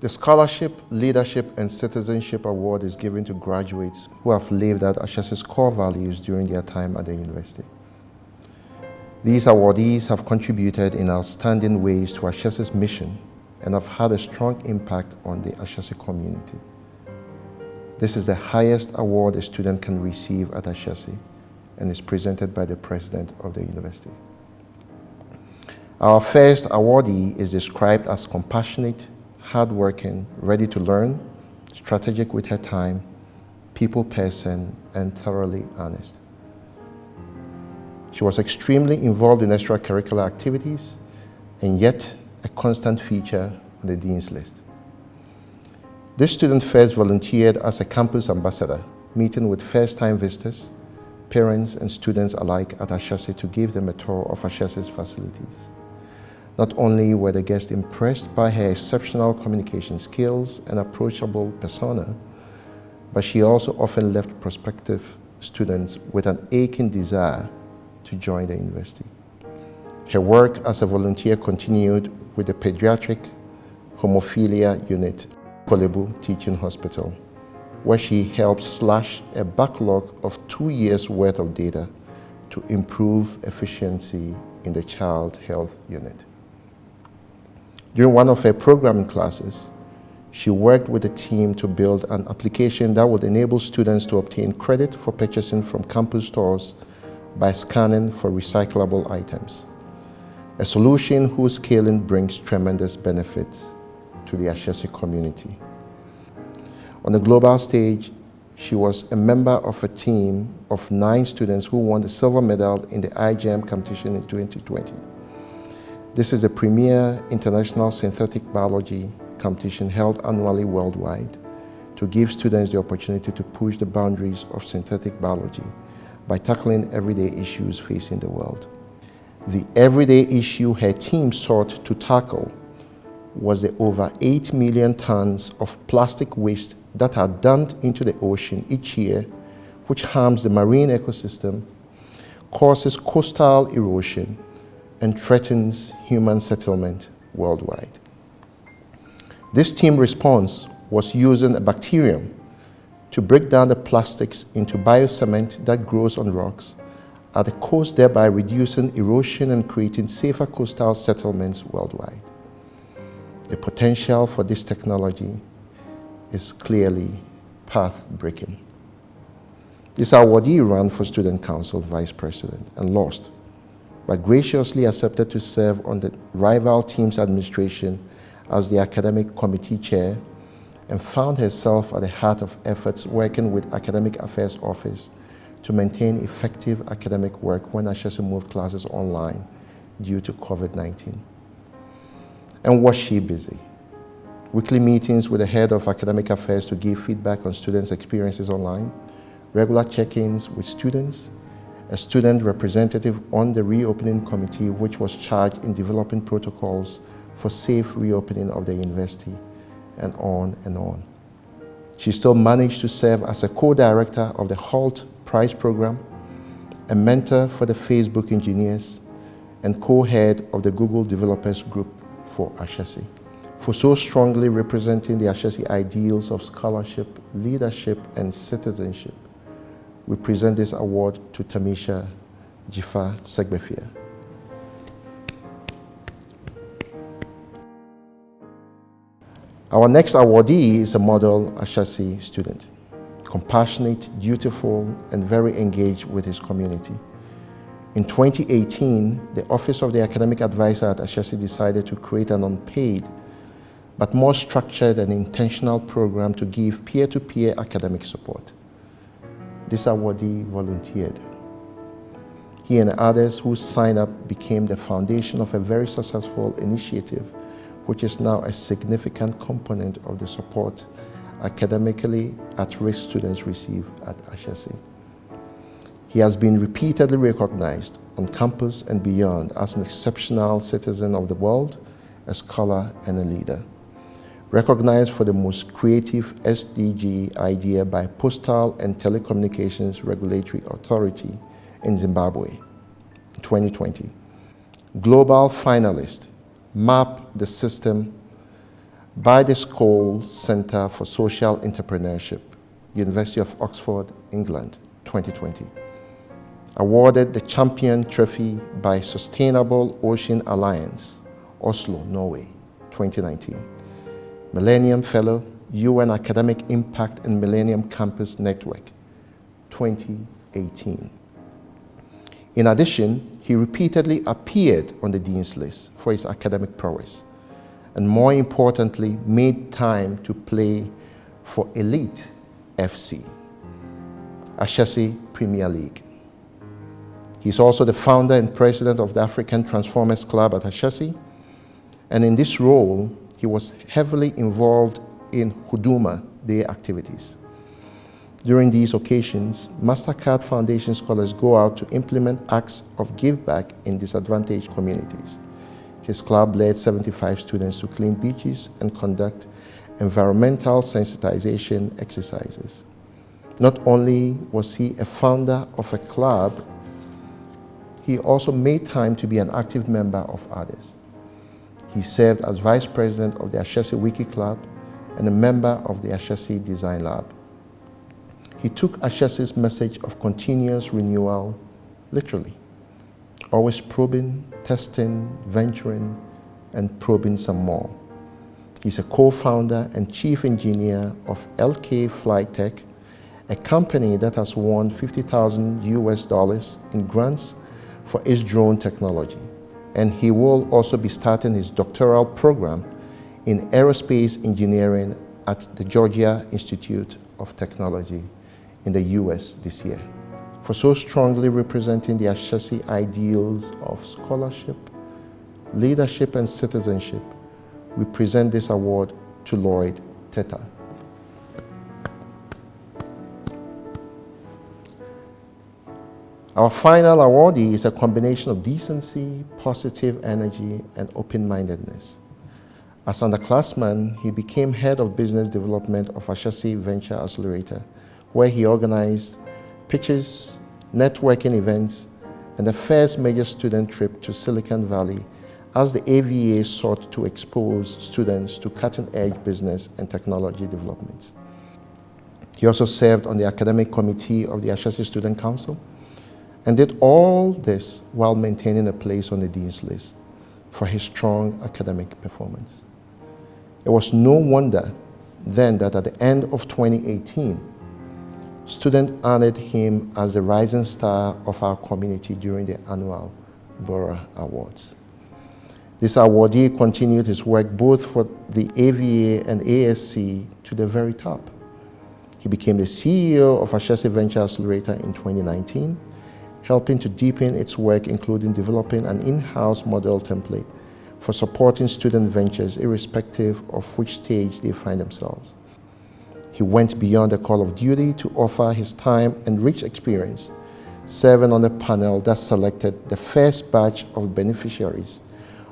The Scholarship, Leadership, and Citizenship Award is given to graduates who have lived out Ashesi's core values during their time at the university. These awardees have contributed in outstanding ways to Ashesi's mission and have had a strong impact on the Ashesi community. This is the highest award a student can receive at Ashesi and is presented by the president of the university. Our first awardee is described as compassionate, hardworking, ready to learn, strategic with her time, people person, and thoroughly honest. She was extremely involved in extracurricular activities and yet a constant feature on the dean's list. This student first volunteered as a campus ambassador, meeting with first-time visitors, parents, and students alike at Ashesi to give them a tour of Ashesi's facilities. Not only were the guests impressed by her exceptional communication skills and approachable persona, but she also often left prospective students with an aching desire to join the university. Her work as a volunteer continued with the Pediatric Hemophilia Unit, Kolebu Teaching Hospital, where she helped slash a backlog of 2 years' worth of data to improve efficiency in the Child Health Unit. During one of her programming classes, she worked with the team to build an application that would enable students to obtain credit for purchasing from campus stores by scanning for recyclable items, a solution whose scaling brings tremendous benefits to the Ashesi community. On the global stage, she was a member of a team of 9 students who won the silver medal in the IGM competition in 2020. This is a premier international synthetic biology competition held annually worldwide to give students the opportunity to push the boundaries of synthetic biology by tackling everyday issues facing the world. The everyday issue her team sought to tackle was the over 8 million tons of plastic waste that are dumped into the ocean each year, which harms the marine ecosystem, causes coastal erosion, and threatens human settlement worldwide. This team response was using a bacterium to break down the plastics into biocement that grows on rocks at the coast, thereby reducing erosion and creating safer coastal settlements worldwide. The potential for this technology is clearly path-breaking. This awardee ran for Student Council Vice President and lost, but graciously accepted to serve on the rival team's administration as the academic committee chair and found herself at the heart of efforts working with Academic Affairs Office to maintain effective academic work when Ashesi moved classes online due to COVID-19. And was she busy? Weekly meetings with the head of Academic Affairs to give feedback on students' experiences online, regular check-ins with students, a student representative on the reopening committee which was charged in developing protocols for safe reopening of the university, and on and on. She still managed to serve as a co-director of the HALT Prize Program, a mentor for the Facebook engineers, and co-head of the Google Developers Group for Ashesi. For so strongly representing the Ashesi ideals of scholarship, leadership, and citizenship, we present this award to Tamisha Jifa Segbefia. Our next awardee is a model Ashesi student, compassionate, dutiful, and very engaged with his community. In 2018, the Office of the Academic Advisor at Ashesi decided to create an unpaid but more structured and intentional program to give peer-to-peer academic support. This awardee volunteered. He and others who signed up became the foundation of a very successful initiative, which is now a significant component of the support academically at-risk students receive at Ashesi. He has been repeatedly recognized on campus and beyond as an exceptional citizen of the world, a scholar and a leader. Recognized for the most creative SDG idea by Postal and Telecommunications Regulatory Authority in Zimbabwe, 2020. Global finalist, Map the System by the Scholl Center for Social Entrepreneurship, University of Oxford, England, 2020. Awarded the Champion Trophy by Sustainable Ocean Alliance, Oslo, Norway, 2019. Millennium Fellow, UN Academic Impact and Millennium Campus Network, 2018. In addition, he repeatedly appeared on the Dean's List for his academic prowess, and more importantly, made time to play for Elite FC, Ashesi Premier League. He's also the founder and president of the African Transformers Club at Ashesi, and in this role, he was heavily involved in Huduma Day activities. During these occasions, MasterCard Foundation scholars go out to implement acts of give back in disadvantaged communities. His club led 75 students to clean beaches and conduct environmental sensitization exercises. Not only was he a founder of a club, he also made time to be an active member of others. He served as vice president of the Ashesi Wiki Club and a member of the Ashesi Design Lab. He took Ashesi's message of continuous renewal literally, always probing, testing, venturing, and probing some more. He's a co-founder and chief engineer of LK Flight Tech, a company that has won $50,000 in grants for its drone technology. And he will also be starting his doctoral program in aerospace engineering at the Georgia Institute of Technology in the US this year. For so strongly representing the Ashesi ideals of scholarship, leadership, and citizenship, we present this award to Lloyd Teta. Our final awardee is a combination of decency, positive energy, and open-mindedness. As underclassman, he became head of business development of Ashesi Venture Accelerator, where he organized pitches, networking events, and the first major student trip to Silicon Valley as the AVA sought to expose students to cutting-edge business and technology developments. He also served on the academic committee of the Ashesi Student Council, and did all this while maintaining a place on the Dean's List for his strong academic performance. It was no wonder then that at the end of 2018, students honored him as the rising star of our community during the annual Bora Awards. This awardee continued his work both for the AVA and ASC to the very top. He became the CEO of Ashesi Venture Accelerator in 2019, helping to deepen its work, including developing an in-house model template for supporting student ventures irrespective of which stage they find themselves. He went beyond the call of duty to offer his time and rich experience, serving on a panel that selected the first batch of beneficiaries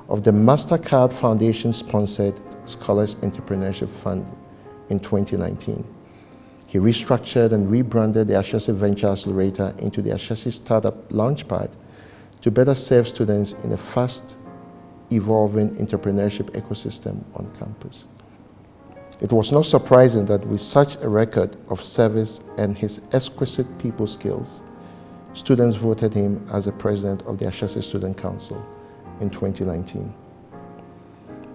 of the MasterCard Foundation-sponsored Scholars Entrepreneurship Fund in 2019. He restructured and rebranded the Ashesi Venture Accelerator into the Ashesi Startup Launchpad to better serve students in a fast-evolving entrepreneurship ecosystem on campus. It was not surprising that with such a record of service and his exquisite people skills, students voted him as the president of the Ashesi Student Council in 2019.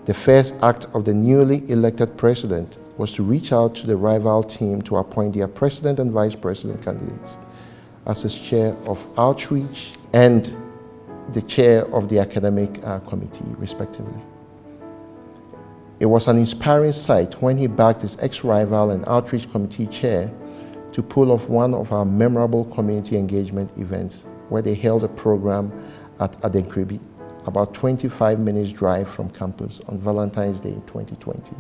The first act of the newly elected president was to reach out to the rival team to appoint their president and vice president candidates as his chair of outreach, and the chair of the academic committee, respectively. It was an inspiring sight when he backed his ex-rival and outreach committee chair to pull off one of our memorable community engagement events, where they held a program at Adenkribi, about 25 minutes drive from campus, on Valentine's Day 2020.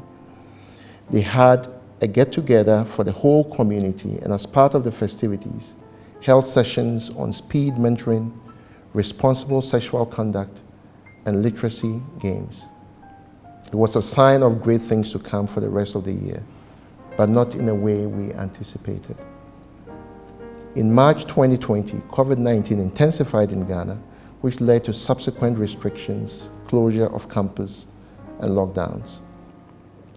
They had a get-together for the whole community, and as part of the festivities, held sessions on speed mentoring, responsible sexual conduct, and literacy games. It was a sign of great things to come for the rest of the year, but not in a way we anticipated. In March 2020, COVID-19 intensified in Ghana, which led to subsequent restrictions, closure of campus, and lockdowns.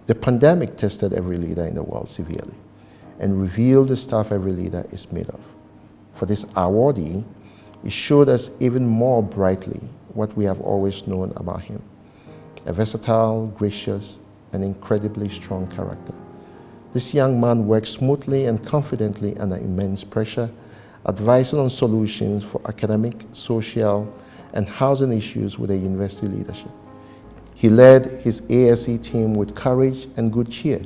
The pandemic tested every leader in the world severely and revealed the stuff every leader is made of. For this awardee, it showed us even more brightly what we have always known about him: a versatile, gracious, and incredibly strong character. This young man worked smoothly and confidently under immense pressure, advising on solutions for academic, social, and housing issues with the university leadership. He led his ASE team with courage and good cheer,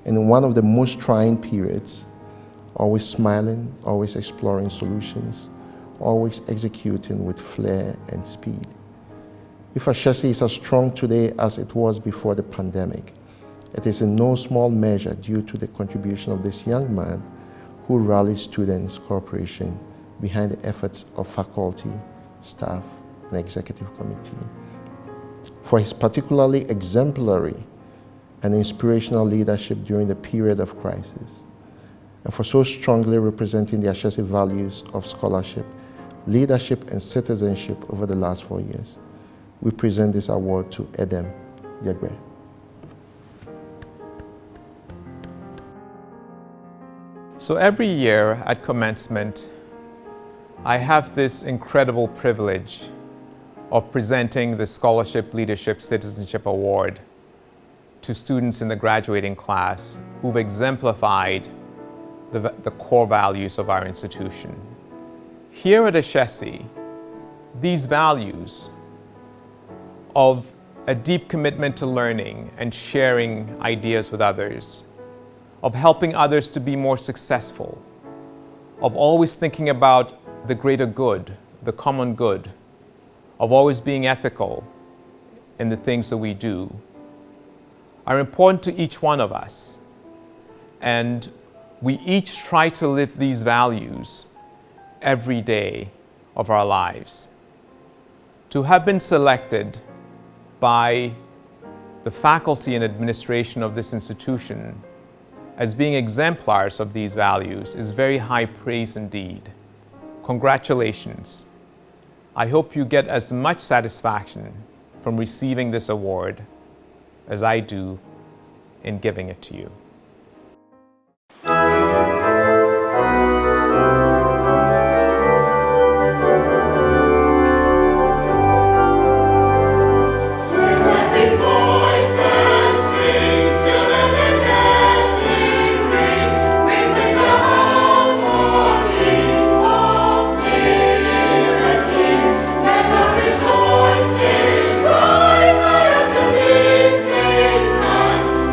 and in one of the most trying periods, always smiling, always exploring solutions, always executing with flair and speed. If Ashesi is as strong today as it was before the pandemic, it is in no small measure due to the contribution of this young man who rallied students' cooperation behind the efforts of faculty, staff, and executive committee. For his particularly exemplary and inspirational leadership during the period of crisis, and for so strongly representing the Ashesi values of scholarship, leadership, and citizenship over the last 4 years, we present this award to Edem Yegbe. So every year at commencement, I have this incredible privilege of presenting the Scholarship Leadership Citizenship Award to students in the graduating class who've exemplified the core values of our institution. Here at Ashesi, these values of a deep commitment to learning and sharing ideas with others, of helping others to be more successful, of always thinking about the greater good, the common good, of always being ethical in the things that we do, are important to each one of us. And we each try to live these values every day of our lives. To have been selected by the faculty and administration of this institution as being exemplars of these values is very high praise indeed. Congratulations. I hope you get as much satisfaction from receiving this award as I do in giving it to you.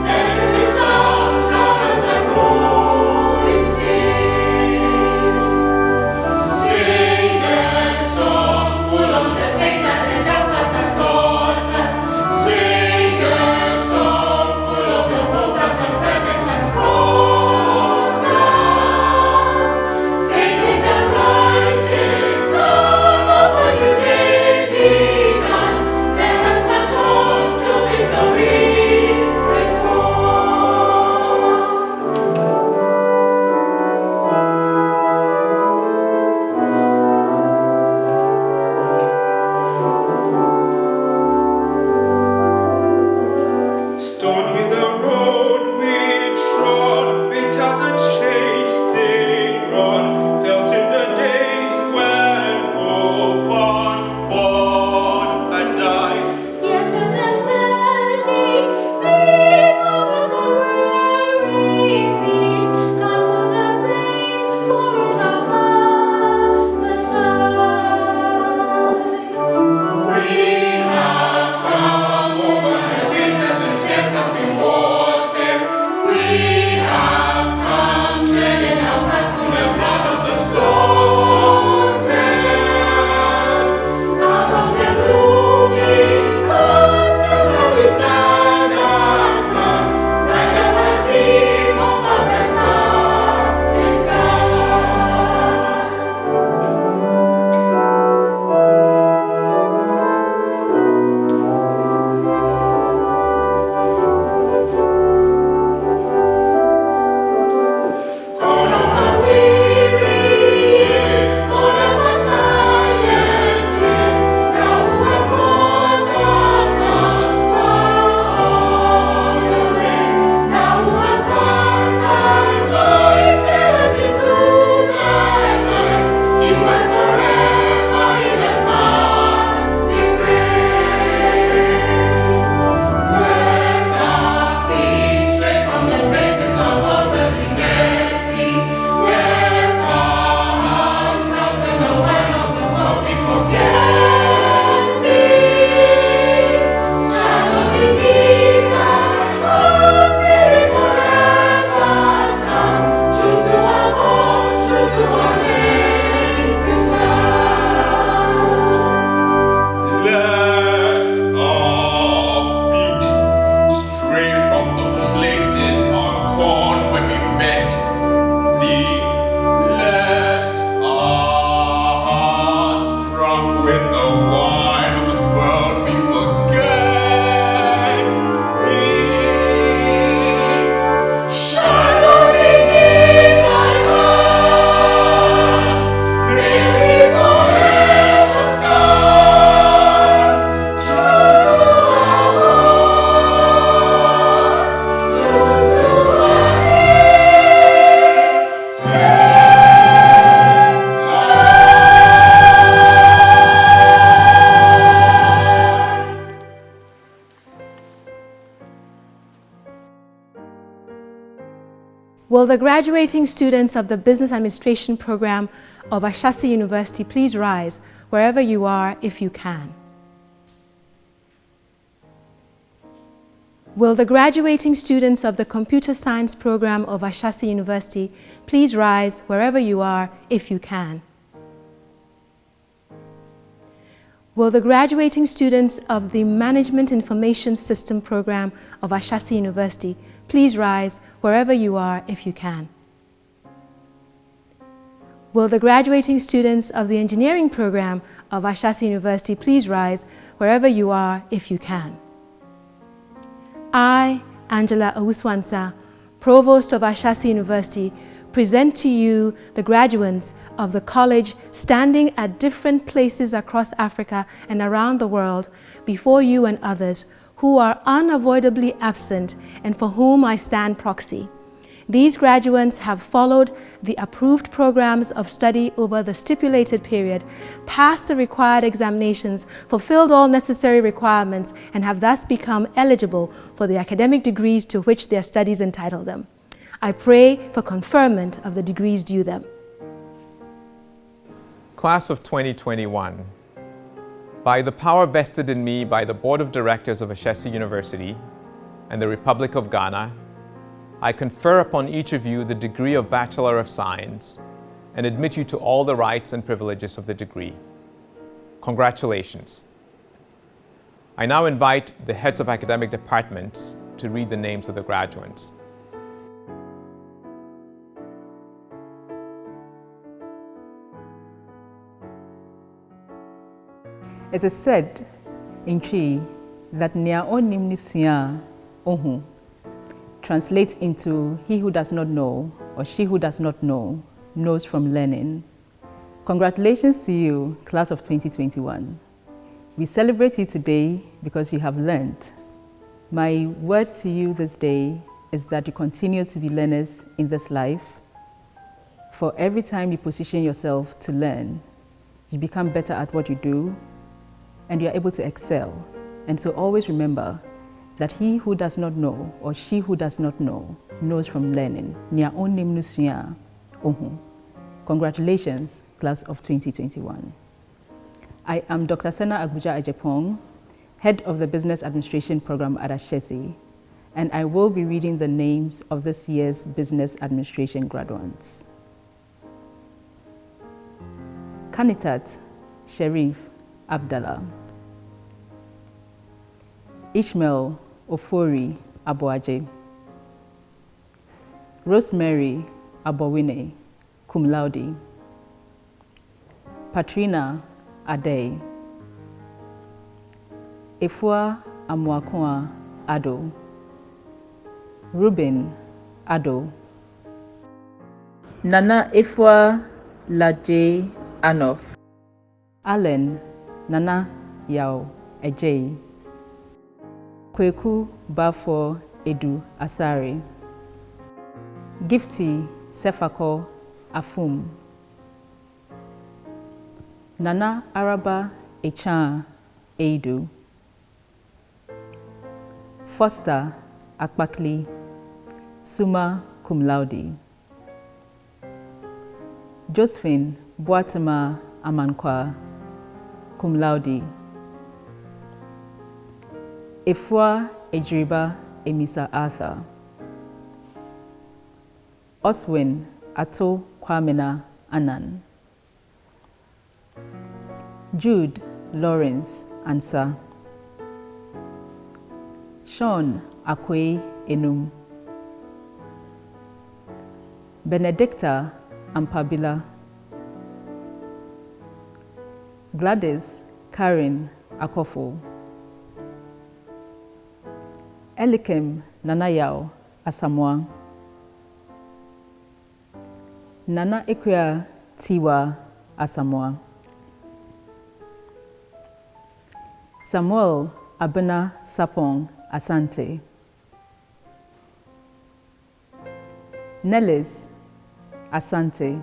Let us be strong. Will the graduating students of the Business Administration program of Ashesi University please rise wherever you are if you can? Will the graduating students of the Computer Science program of Ashesi University please rise wherever you are if you can? Will the graduating students of the Management Information System program of Ashesi University please rise wherever you are if you can? Will the graduating students of the Engineering program of Ashesi University please rise wherever you are if you can? I, Angela Owuswansa, Provost of Ashesi University, present to you the graduates of the college standing at different places across Africa and around the world before you and others who are unavoidably absent and for whom I stand proxy. These graduates have followed the approved programs of study over the stipulated period, passed the required examinations, fulfilled all necessary requirements, and have thus become eligible for the academic degrees to which their studies entitle them. I pray for conferment of the degrees due them. Class of 2021, by the power vested in me by the Board of Directors of Ashesi University and the Republic of Ghana, I confer upon each of you the degree of Bachelor of Science and admit you to all the rights and privileges of the degree. Congratulations. I now invite the heads of academic departments to read the names of the graduates. It is said in Chi that Nia onim ni sua ohu translates into he who does not know or she who does not know knows from learning. Congratulations to you, class of 2021. We celebrate you today because you have learned. My word to you this day is that you continue to be learners in this life. For every time you position yourself to learn, you become better at what you do, and you're able to excel. And so always remember that he who does not know or she who does not know knows from learning. Congratulations, class of 2021. I am Dr. Sena Abuja Ajepong, head of the Business Administration program at Ashesi, and I will be reading the names of this year's Business Administration graduates. Kanitat Sharif Abdallah. Ishmael Ofori Aboaje. Rosemary Abowine, cum laude. Patrina Ade. Efua Amuakua Ado. Ruben Ado. Nana Efua Laje Anof. Allen Nana Yao Ejei. Kweku Bafo Edu Asari. Gifty Sefako Afum. Nana Araba Echan Eidu. Foster Akpakli Summa cum laude. Josephine Boatema Amankwa cum laude. Efua Ejriba Emisa Arthur. Oswin Ato Kwamena Anan. Jude Lawrence Ansa. Sean Akwe Enum. Benedicta Ampabila. Gladys Karen Akofo. Elikem Nanayao Asamoah. Nana Ekwia Tiwa Asamoah. Samuel Abena Sapong Asante. Nellis Asante.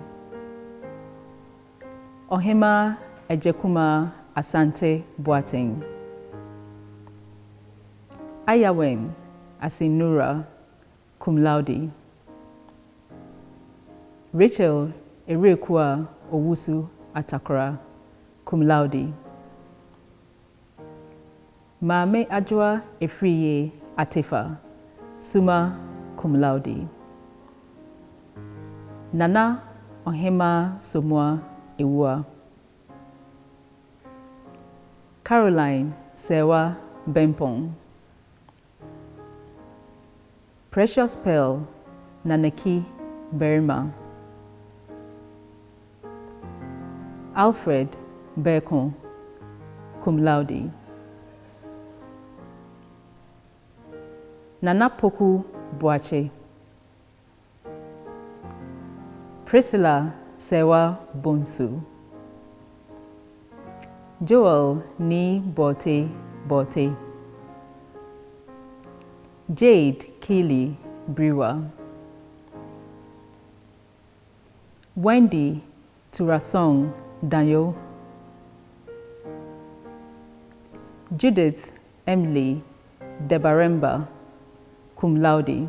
Ohima Ejekuma Asante Boateng. Ayawen Asinura cum laude. Rachel Erekua Owusu Atakora, cum laude. Maame Adjoa Efriye Atefa, summa cum laude. Nana Ohema Somua Ewua. Caroline Sewa Bempong. Precious Pearl Nanaki Berima. Alfred Berkon, cum laude. Nana Poku Boache. Priscilla Sewa Bonsu. Joel Ni Bote Bote. Jade Keely Brewer. Wendy Turasong Danyo. Judith Emily Debaremba, cum laude.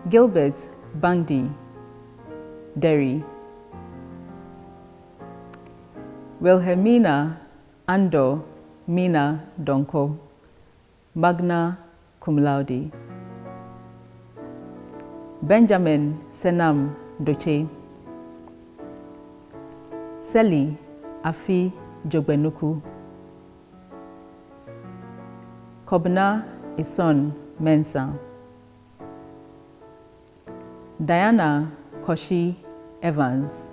Gilbert Bangdi Derry. Wilhelmina Ando Mina Donko, magna cum laude. Benjamin Senam Doche. Seli Afi Jogbenuku. Kobna Ison Mensa. Diana Koshi Evans.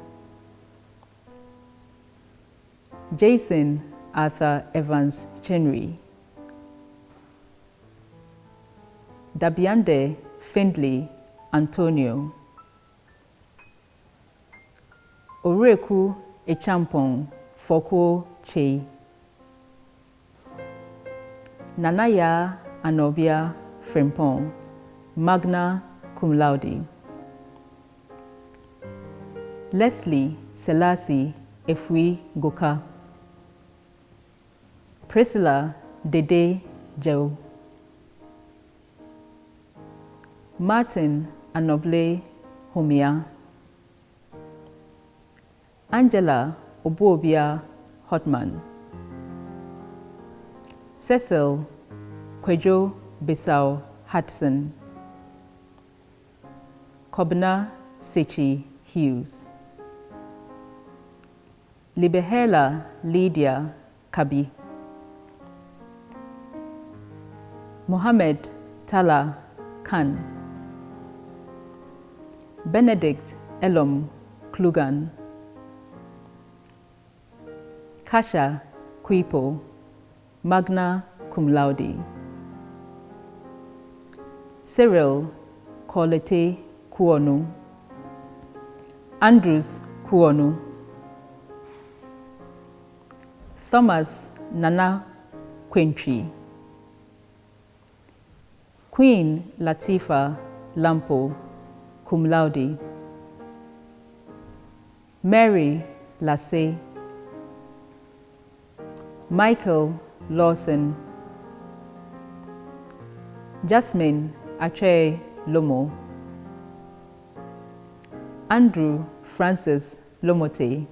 Jason Arthur Evans Chenry. Dabiande Findley Antonio. Oreku Echampong Foko Che. Nanaya Anobia Frimpong, magna cum laude. Leslie Selassie Efwi Goka. Priscilla Dede Joe. Martin Anoble Homia. Angela Obuobia Hotman. Cecil Kwejo Bissau Hudson. Kobna Sechi Hughes. Libehela Lydia Kabi. Mohammed Tala Khan. Benedict Elom Klugan. Kasha Kuipo, magna cum laude. Cyril Kolete Kuonu. Andrews Kuonu. Thomas Nana Quintry. Queen Latifa Lampo, cum laude. Mary Lasse. Michael Lawson. Jasmine Ache Lomo. Andrew Francis Lomote.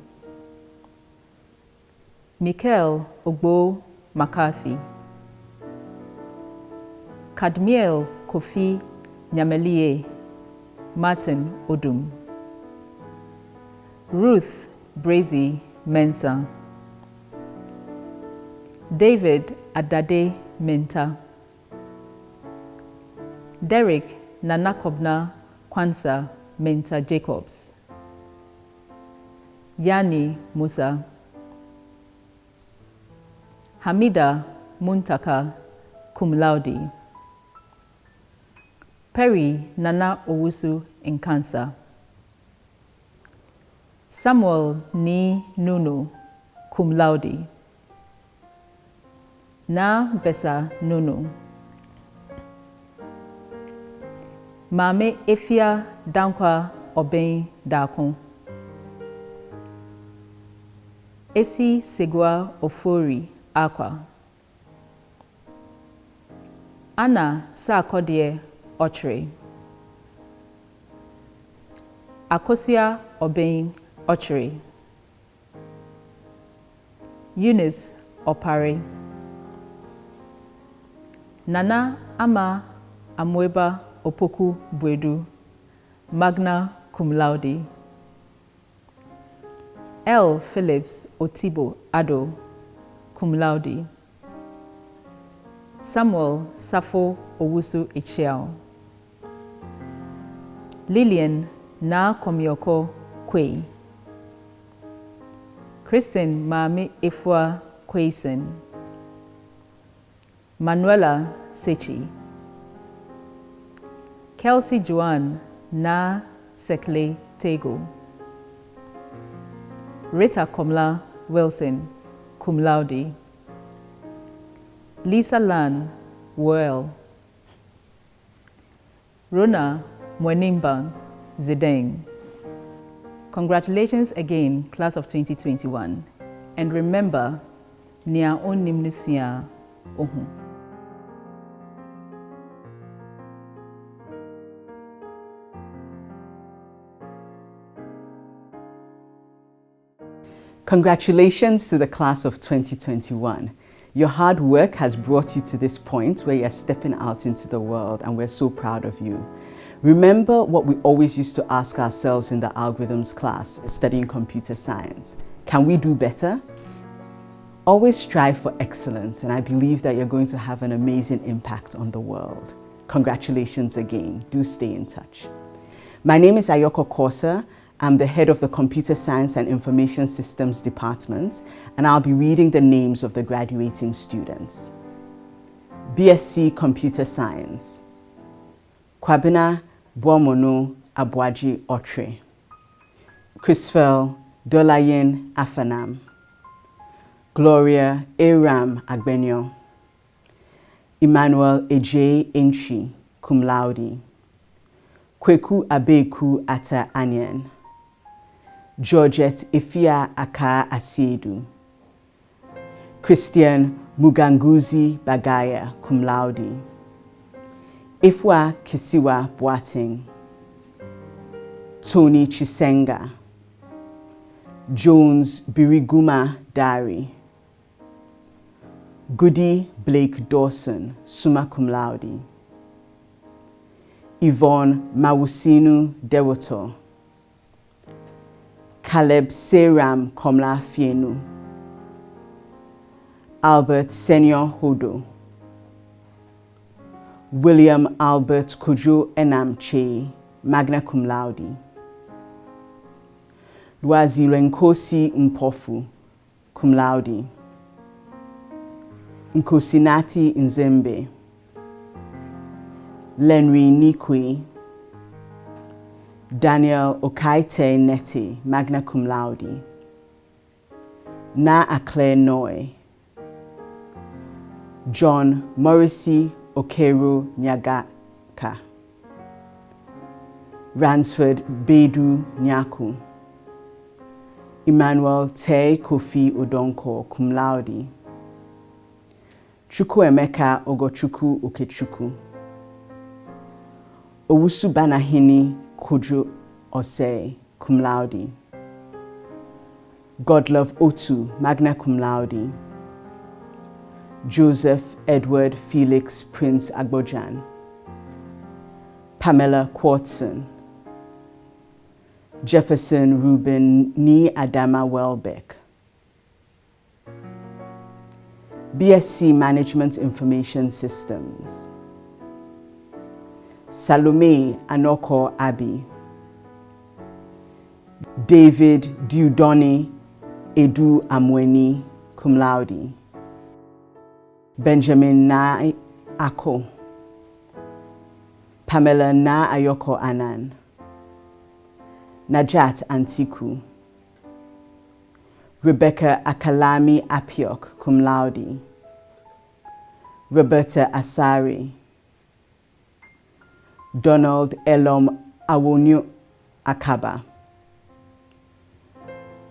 Michael Ogbo McCarthy. Kadmiel Kofi Nyamelie Martin Odum. Ruth Brazy Mensa. David Adade Menta. Derek Nanakobna Kwansa Menta Jacobs. Yani Musa. Hamida Muntaka, cum laude. Perry Nana Owusu Nkansa. Samuel Ni Nunu, cum laude. Na Besa Nunu. Mame Efia Dankwa Oben Dakon. Esi Segua Ofori Aqua. Anna Sakodie Ochre. Akosia Obeng Ochre, Eunice Opare, Nana Ama Amweba Opoku Bwedu, magna cum laude. L. Phillips Otibo Ado, cum laude. Samuel Safo Owusu Ichiao. Lillian Na Komioko Kwe. Kristen Mami Ifwa Kwesen. Manuela Sechi. Kelsey Joanne Na Sekle Tego. Rita Komla Wilson, cum laude. Lisa Lan Well. Rona Mwenimba Zedeng. Congratulations again, class of 2021. And remember, Nia on Nimnusia Ohu. Congratulations to the class of 2021. Your hard work has brought you to this point where you're stepping out into the world, and we're so proud of you. Remember what we always used to ask ourselves in the algorithms class, studying computer science. Can we do better? Always strive for excellence, and I believe that you're going to have an amazing impact on the world. Congratulations again. Do stay in touch. My name is Ayoko Kosa. I'm the head of the Computer Science and Information Systems Department, and I'll be reading the names of the graduating students. BSc Computer Science, Kwabena Buomono Abuaji Otre. Chrisfel Dolayen Afanam. Gloria Aram Agbenyo. Emmanuel Eje Enchi, cum laude. Kweku Abeku Ata Anyen. Georgette Ifia Aka Asiedu. Christian Muganguzi Bagaya, cum laude. Ifwa Kisiwa Boateng. Tony Chisenga. Jones Biriguma Dari. Goody Blake Dawson, summa cum laude. Yvonne Mawusinu Dewoto. Caleb Seram Komla Fienu. Albert Senior Hodo. William Albert Kojo Enamche, magna cum laude. Luazilenkosi Mpofu, cum laude. Nkosinati Nzembe. Lenry Nikwe. Daniel Okaite Neti, magna cum laude. Na Akle Noe. John Morrissey Okero Nyagaka. Ransford Bedu Nyaku. Emmanuel Te Kofi Odonko, cum laude. Chukwuemeka Ogochukwu Okechukwu. Owusu Banahini Kojo Osei, cum laude. Godlove Otu, magna cum laude. Joseph Edward Felix Prince Agbojan. Pamela Quartson. Jefferson Ruben Ni Adama Welbeck. BSc Management Information Systems. Salome Anoko Abi. David Diudoni Edu Amweni, cum laude. Benjamin Na Ako. Pamela Na Ayoko Anan. Najat Antiku. Rebecca Akalami Apiok, cum laude. Roberta Asari. Donald Elom Awonyo Akaba.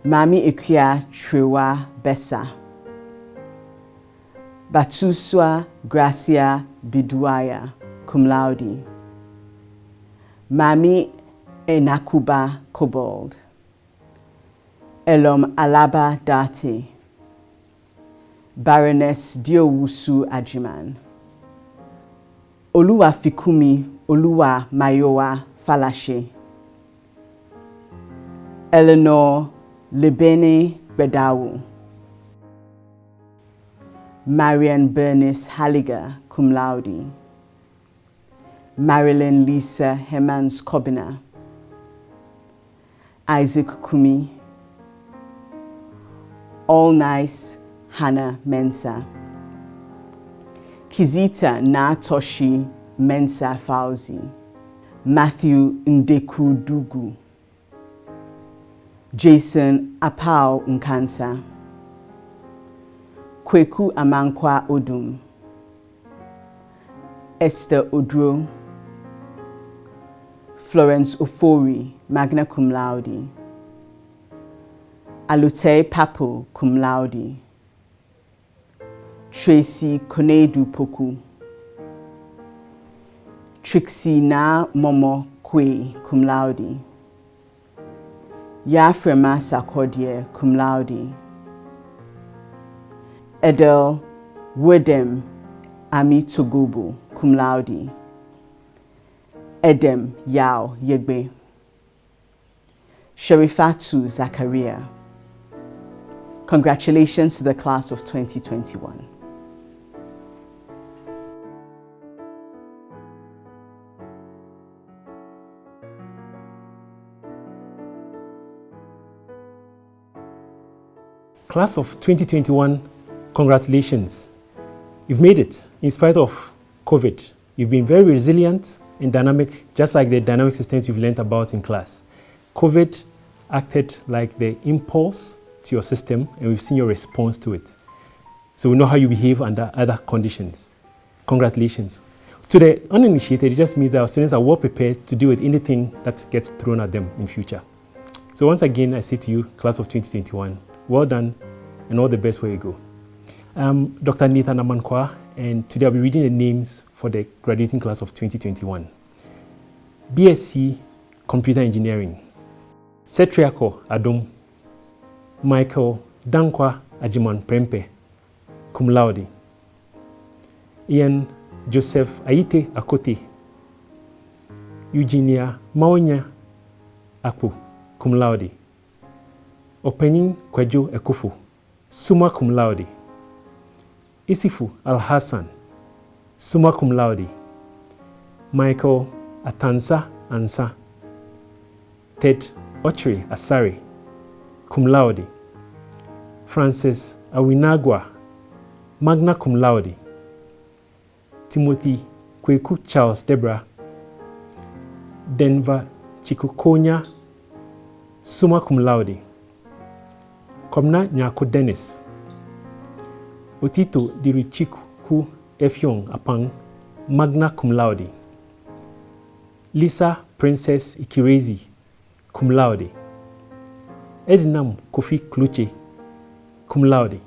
Mami Ikia Triwa Bessa. Batuswa Gracia Biduaya, cum laude. Mami Enakuba Kobold, Elom Alaba Date, Baroness Diowusu Ajiman, Oluwa Fikumi Oluwa Mayowa Falashe, Eleanor Lebene Bedawu, Marian Bernice Halliger, cum laude, Marilyn Lisa Hemans Kobina, Isaac Kumi, All Nice Hannah Mensa, Kizita Natoshi Mensa Fauzi, Matthew Ndeku Dugu, Jason Apau Nkansa, Kweku Amankwa Odum, Esther Odro, Florence Ofori, magna cum laude, Alute Papo, cum laude, Tracy Konedu Poku, Trixie Na Momo Kwe, cum laude, Yafrema Sakodie, cum laude, Edel Wedem Ami Togobo, cum laude, Edem Yao Yegbe, Sherifatu Zakaria. Congratulations to the class of 2021. Class of 2021, congratulations. You've made it in spite of COVID. You've been very resilient and dynamic, just like the dynamic systems you've learned about in class. COVID acted like the impulse to your system, and we've seen your response to it. So we know how you behave under other conditions. Congratulations. To the uninitiated, it just means that our students are well prepared to deal with anything that gets thrown at them in future. So once again, I say to you, class of 2021, well done and all the best where you go. I'm Dr. Nathan Amankwa, and today I'll be reading the names for the graduating class of 2021. BSc Computer Engineering, Setriako Adom, Michael Dankwa Ajiman Prempe, cum laude. Ian Joseph Aite Akote, Eugenia Maonya Akpo, cum laude. Opening Kwejo Ekufo, summa cum laude. Isifu Al-Hassan, summa cum laude. Michael Atansa Ansa, Ted Ochre Asare, cum laude. Francis Awinagwa, magna cum laude. Timothy Kweku Charles Debra, Denver Chikukonya, summa cum laude. Komna Nyako Dennis, Otito Dirichiku Efyong Apang, magna cum laude. Lisa Princess Ikirezi, cum laude. Edinam Kofi Kluche, cum laude.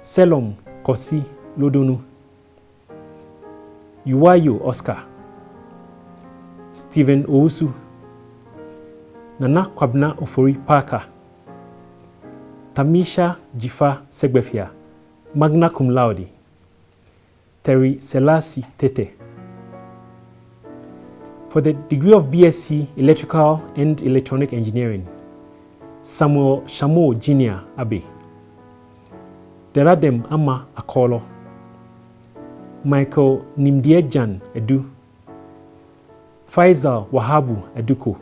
Selom Kosi Lodonu, Yuwayo Oscar, Stephen Ousu, Nana Kwabna Ofori Parker, Tamisha Jifa Segbefia, magna cum laude. Terry Selassie Tete. For the degree of BSc Electrical and Electronic Engineering, Samuel Shamo Jr. Abe, Deradem Ama Akolo, Michael Nimdiejan Edu, Faisal Wahabu Eduko,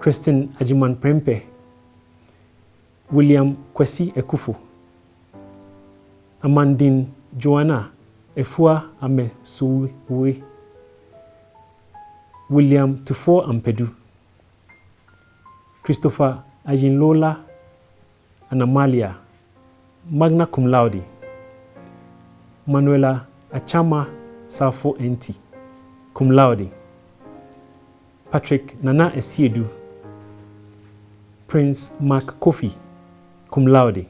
Kristen Ajiman Prempe, William Kwesi Ekufo, Amandine Joanna Efua Ame Suwe, William Tufo Ampedu, Christopher Ajinlola Anamalia, magna cum laude. Manuela Achama Safo Enti, cum laude. Patrick Nana Esiedu, Prince Mark Kofi, cum laude.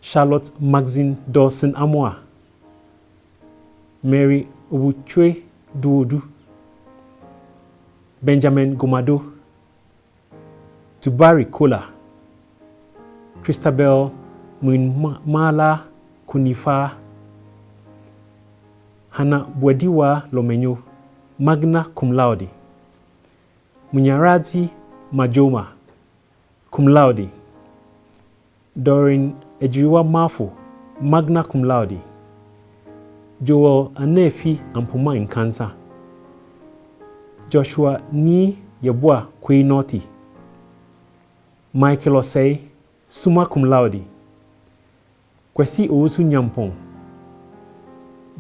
Charlotte Maxine Dawson Amoa, Mary Obuchwe Duodu, Benjamin Gomado, Tubari Kola, Christabel Mala Kunifa, Hannah Bwediwa Lomenyo, magna cum laude. Munyarati Majoma, cum laude. Dorin Ejiriwa Mafo, magna cum laude. Joel Anefi Ampuma in Kansa. Joshua Ni Yabua Kweinoti. Michael Osei, summa cum laude. Kwesi Owusu Nyampong.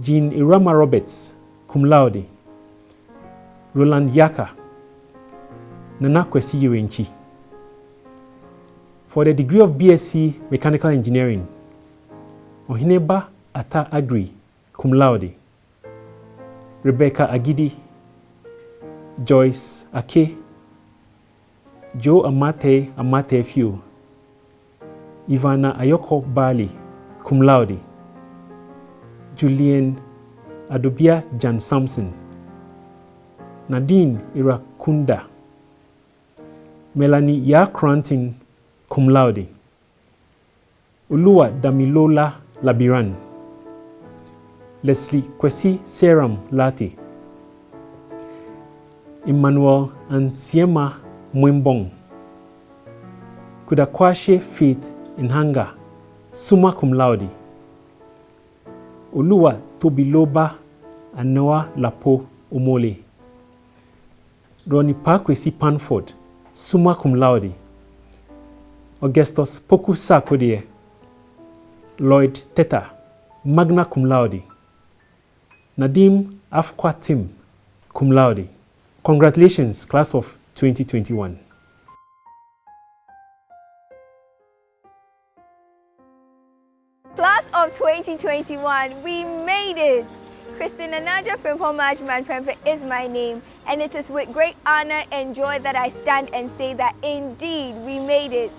Jean Irama Roberts, cum laude. Roland Yaka, Nana Kwesi Yurenchi. For the degree of BSc Mechanical Engineering, Ohineba Ata Agri, cum laude. Rebecca Agidi, Joyce Ake, Joe Amate Few, Ivana Ayoko Bali, cum laude. Julian Adobia Jan Samson, Nadine Irakunda, Melanie Yakrantin, cum laude. Ulua Damilola Labiran, Leslie Kwesi Seram Lati, Emmanuel Ansiema Mwimbong, Kudakwashe Faith Nhanga, summa cum laude. Ulua Tobiloba Anoa Lapo Omole, Ronnie Parkwesi Panford, summa cum laude. Augustus Poku Sarkodie, Lloyd Teta, magna cum laude. Nadim Afkwatim, cum laude. Congratulations, class of 2021. Class of 2021, we made it! Christina Naja Frimpong Management Prempe is my name, and it is with great honor and joy that I stand and say that indeed we made it.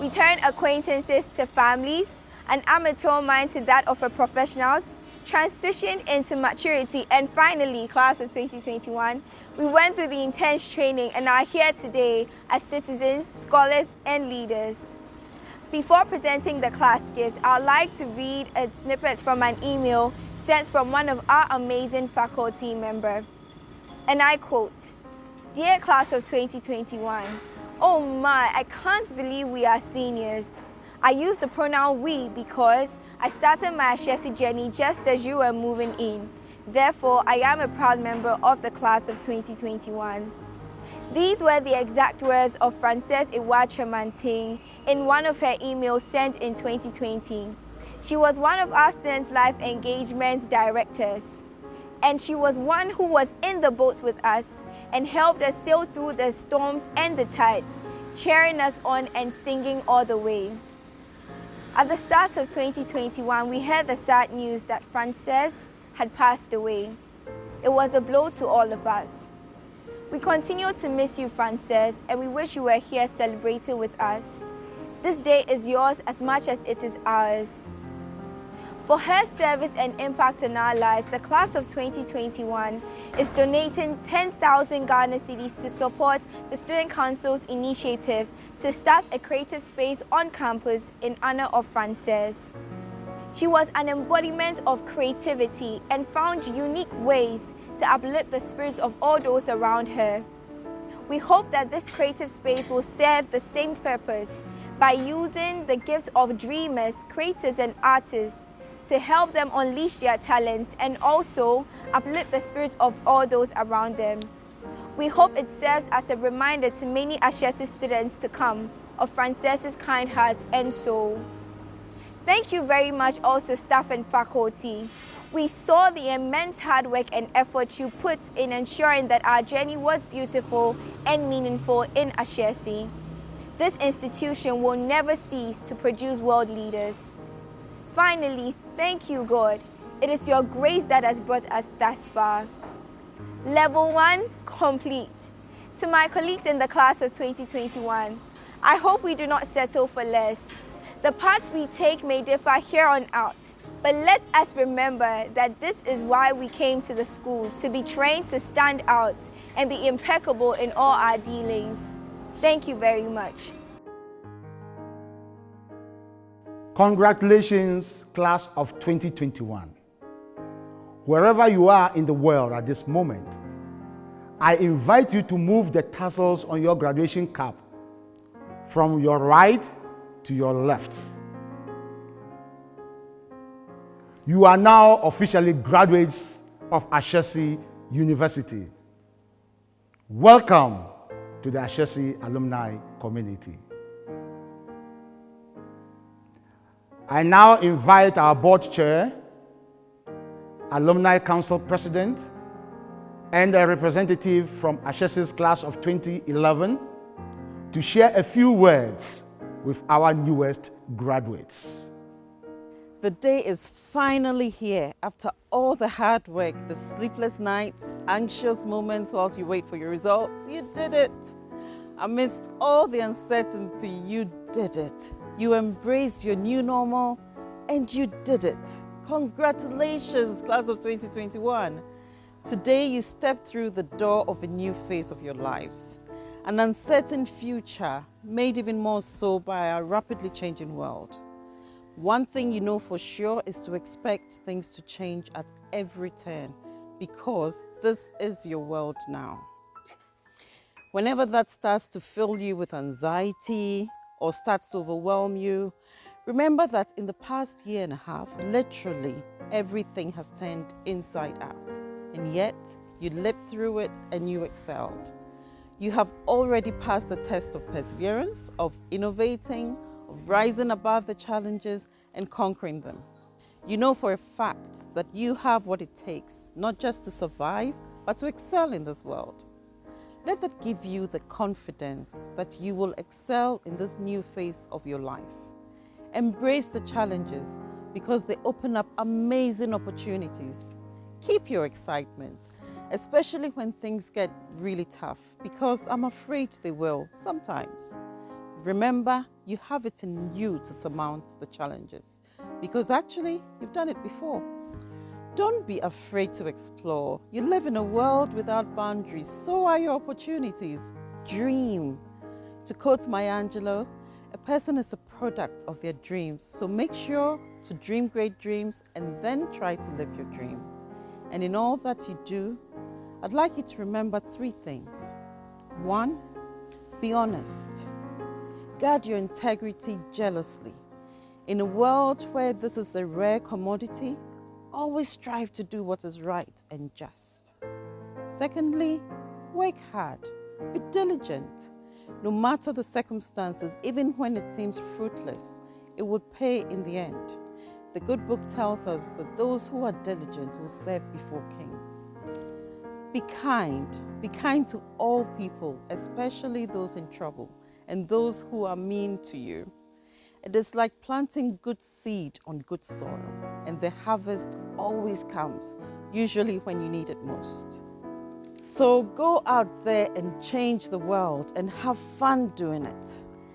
We turned acquaintances to families, an amateur mind to that of a professionals, transitioned into maturity, and finally, class of 2021, we went through the intense training and are here today as citizens, scholars, and leaders. Before presenting the class gift, I'd like to read a snippet from an email sent from one of our amazing faculty members. And I quote, "Dear class of 2021, oh my, I can't believe we are seniors. I use the pronoun we because I started my Ashesi journey just as you were moving in. Therefore, I am a proud member of the class of 2021. These were the exact words of Frances Iwachemanting in one of her emails sent in 2020. She was one of our Students' Life Engagement directors, and she was one who was in the boat with us and helped us sail through the storms and the tides, cheering us on and singing all the way. At the start of 2021, we heard the sad news that Frances had passed away. It was a blow to all of us. We continue to miss you, Frances, and we wish you were here celebrating with us. This day is yours as much as it is ours. For her service and impact in our lives, the class of 2021 is donating 10,000 Ghana cedis to support the Student Council's initiative to start a creative space on campus in honor of Frances. She was an embodiment of creativity and found unique ways to uplift the spirits of all those around her. We hope that this creative space will serve the same purpose by using the gift of dreamers, creatives, and artists to help them unleash their talents and also uplift the spirits of all those around them. We hope it serves as a reminder to many Ashesi students to come of Frances's kind heart and soul. Thank you very much also staff and faculty. We saw the immense hard work and effort you put in ensuring that our journey was beautiful and meaningful in Ashesi. This institution will never cease to produce world leaders. Finally, thank you, God. It is your grace that has brought us thus far. Level 1, complete. To my colleagues in the class of 2021, I hope we do not settle for less. The paths we take may differ here on out, But let us remember that this is why we came to the school, to be trained to stand out and be impeccable in all our dealings. Thank you very much. Congratulations, class of 2021. Wherever you are in the world at this moment, I invite you to move the tassels on your graduation cap from your right to your left. You are now officially graduates of Ashesi University. Welcome to the Ashesi alumni community. I now invite our board chair, alumni council president, and a representative from Ashesi's class of 2011 to share a few words with our newest graduates. The day is finally here. After all the hard work, the sleepless nights, anxious moments whilst you wait for your results, you did it. Amidst all the uncertainty, you did it. You embraced your new normal and you did it. Congratulations, class of 2021. Today you stepped through the door of a new phase of your lives. An uncertain future made even more so by our rapidly changing world. One thing you know for sure is to expect things to change at every turn because this is your world now. Whenever that starts to fill you with anxiety or starts to overwhelm you, remember that in the past year and a half, literally everything has turned inside out. And yet, you lived through it and you excelled. You have already passed the test of perseverance, of innovating, of rising above the challenges and conquering them. You know for a fact that you have what it takes, not just to survive, but to excel in this world. Let that give you the confidence that you will excel in this new phase of your life. Embrace the challenges because they open up amazing opportunities. Keep your excitement, especially when things get really tough, because I'm afraid they will sometimes. Remember, you have it in you to surmount the challenges, because actually, you've done it before. Don't be afraid to explore. You live in a world without boundaries, so are your opportunities. Dream. To quote Maya Angelou, a person is a product of their dreams, so make sure to dream great dreams and then try to live your dream. And in all that you do, I'd like you to remember 3 things. 1, be honest. Guard your integrity jealously. In a world where this is a rare commodity, always strive to do what is right and just. Secondly, work hard. Be diligent. No matter the circumstances, even when it seems fruitless, it will pay in the end. The good book tells us that those who are diligent will serve before kings. Be kind. Be kind to all people, especially those in trouble and those who are mean to you. It is like planting good seed on good soil, and the harvest always comes, usually when you need it most. So go out there and change the world and have fun doing it.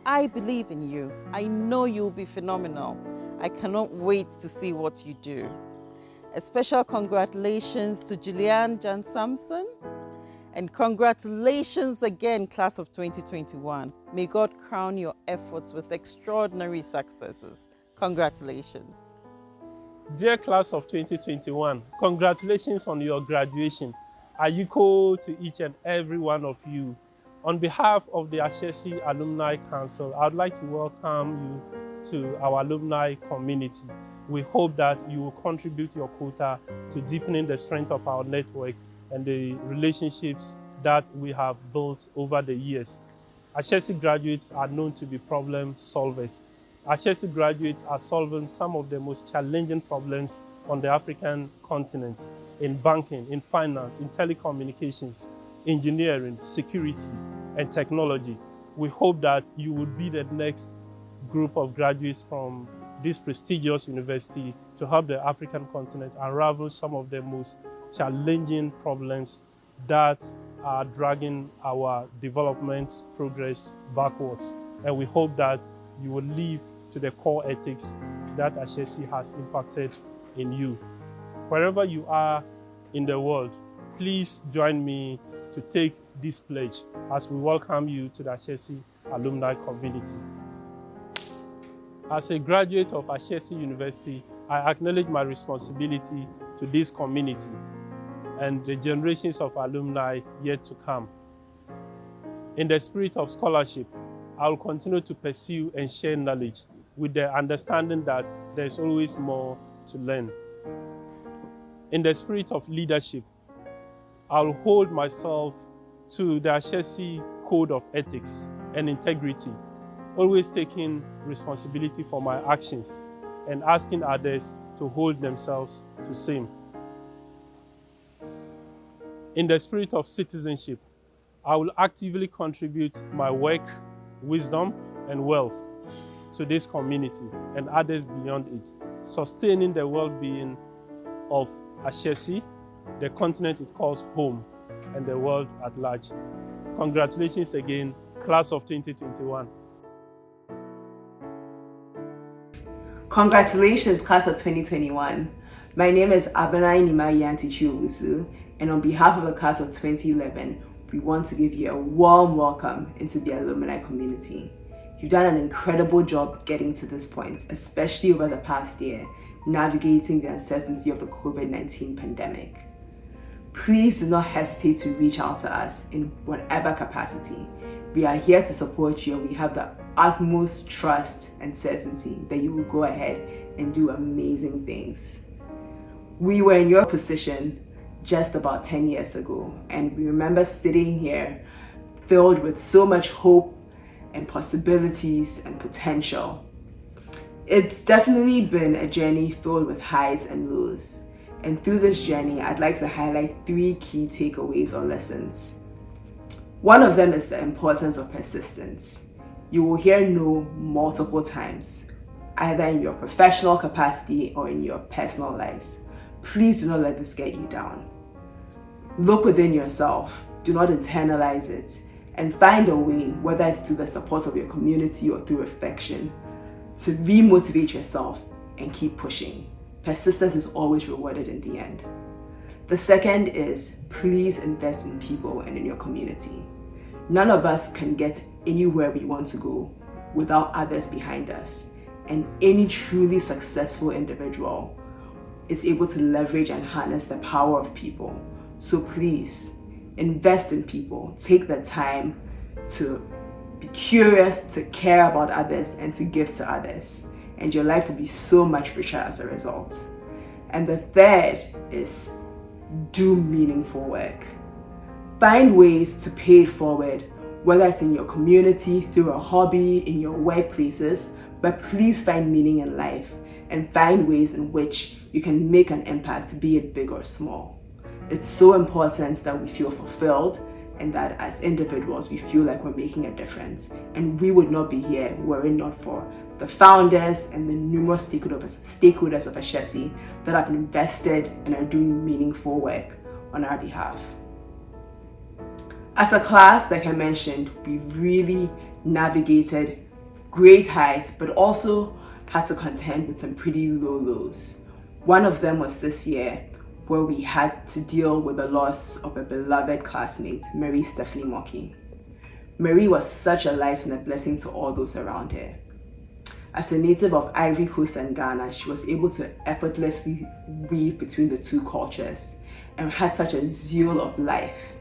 I believe in you. I know you'll be phenomenal. I cannot wait to see what you do. A special congratulations to Julianne Jan Samson. And congratulations again, class of 2021. May God crown your efforts with extraordinary successes. Congratulations. Dear class of 2021, congratulations on your graduation. I echo to each and every one of you. On behalf of the Ashesi Alumni Council, I'd like to welcome you to our alumni community. We hope that you will contribute your quota to deepening the strength of our network and the relationships that we have built over the years. Ashesi graduates are known to be problem solvers. Ashesi graduates are solving some of the most challenging problems on the African continent in banking, in finance, in telecommunications, engineering, security, and technology. We hope that you will be the next group of graduates from this prestigious university to help the African continent unravel some of the most challenging problems that are dragging our development progress backwards. And we hope that you will live to the core ethics that Ashesi has impacted in you. Wherever you are in the world, please join me to take this pledge as we welcome you to the Ashesi alumni community. As a graduate of Ashesi University, I acknowledge my responsibility to this community and the generations of alumni yet to come. In the spirit of scholarship, I will continue to pursue and share knowledge with the understanding that there is always more to learn. In the spirit of leadership, I will hold myself to the Ashesi code of ethics and integrity, always taking responsibility for my actions and asking others to hold themselves to same. In the spirit of citizenship, I will actively contribute my work, wisdom, and wealth to this community and others beyond it, sustaining the well-being of Ashesi, the continent it calls home, and the world at large. Congratulations again, class of 2021. Congratulations, class of 2021. My name is Abenai Nimayanti Chiubusu, and on behalf of the class of 2011, we want to give you a warm welcome into the alumni community. You've done an incredible job getting to this point, especially over the past year, navigating the uncertainty of the COVID-19 pandemic. Please do not hesitate to reach out to us in whatever capacity. We are here to support you, and we have the utmost trust and certainty that you will go ahead and do amazing things. We were in your position just about 10 years ago, and we remember sitting here filled with so much hope and possibilities and potential. It's definitely been a journey filled with highs and lows, and through this journey I'd like to highlight 3 key takeaways or lessons. One of them is the importance of persistence. You will hear no multiple times, either in your professional capacity or in your personal lives. Please do not let this get you down. Look within yourself, do not internalize it, and find a way, whether it's through the support of your community or through reflection, to re-motivate yourself and keep pushing. Persistence is always rewarded in the end. The second is, please invest in people and in your community. None of us can get anywhere we want to go without others behind us, and any truly successful individual is able to leverage and harness the power of people. So please, invest in people. Take the time to be curious, to care about others, and to give to others. And your life will be so much richer as a result. And the third is, do meaningful work. Find ways to pay it forward, whether it's in your community, through a hobby, in your workplaces, but please find meaning in life and find ways in which you can make an impact, be it big or small. It's so important that we feel fulfilled and that as individuals we feel like we're making a difference. And we would not be here were it not for the founders and the numerous stakeholders of Ashesi that have invested and are doing meaningful work on our behalf. As a class, like I mentioned, we've really navigated great highs, but also had to contend with some pretty low lows. One of them was this year, where we had to deal with the loss of a beloved classmate, Mary Stephanie Moki. Mary was such a light and a blessing to all those around her. As a native of Ivory Coast and Ghana, she was able to effortlessly weave between the two cultures and had such a zeal of life.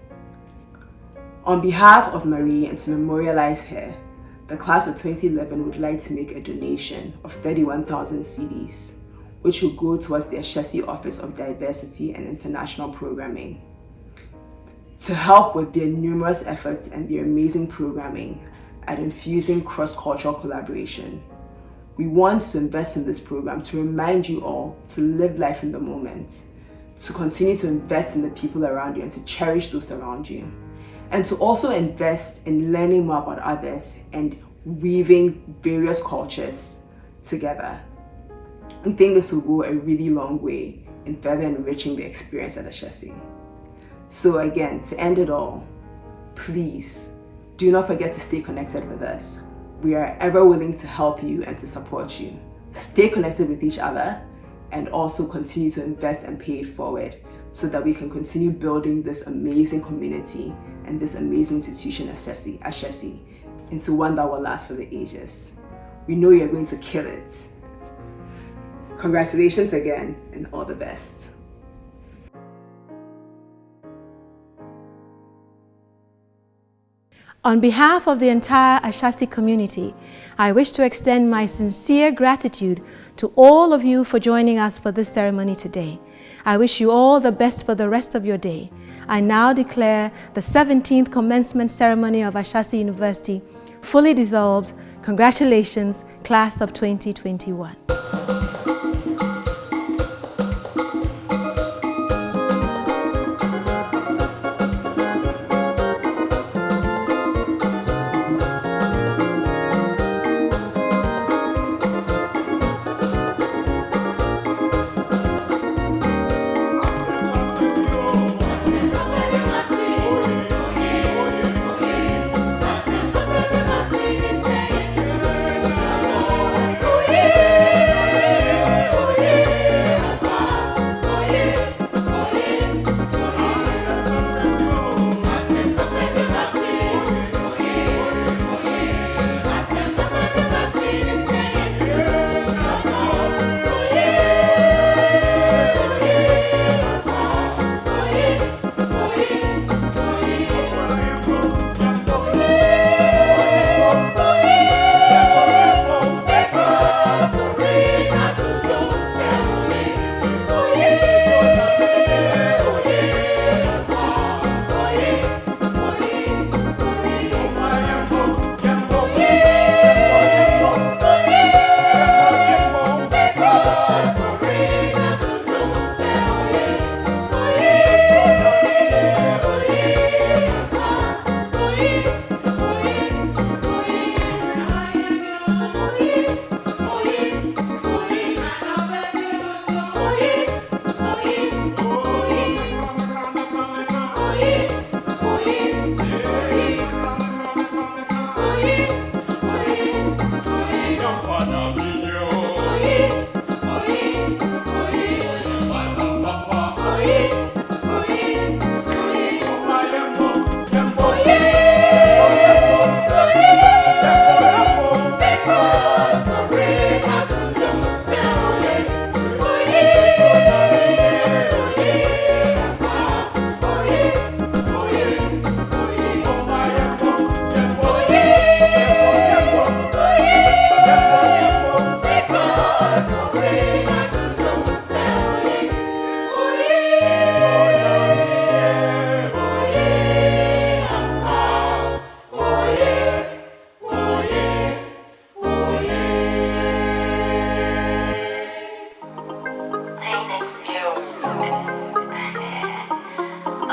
On behalf of Marie and to memorialize her, the class of 2011 would like to make a donation of 31,000 cedis, which will go towards the Ashesi Office of Diversity and International Programming, to help with their numerous efforts and their amazing programming at infusing cross-cultural collaboration. We want to invest in this program to remind you all to live life in the moment, to continue to invest in the people around you and to cherish those around you, and to also invest in learning more about others and weaving various cultures together. We think this will go a really long way in further enriching the experience at Ashesi. So again, to end it all, please do not forget to stay connected with us. We are ever willing to help you and to support you. Stay connected with each other and also continue to invest and pay it forward so that we can continue building this amazing community and this amazing institution, Ashesi, into one that will last for the ages. We know you're going to kill it. Congratulations again, and all the best. On behalf of the entire Ashesi community, I wish to extend my sincere gratitude to all of you for joining us for this ceremony today. I wish you all the best for the rest of your day. I now declare the 17th commencement ceremony of Ashesi University fully dissolved. Congratulations, class of 2021.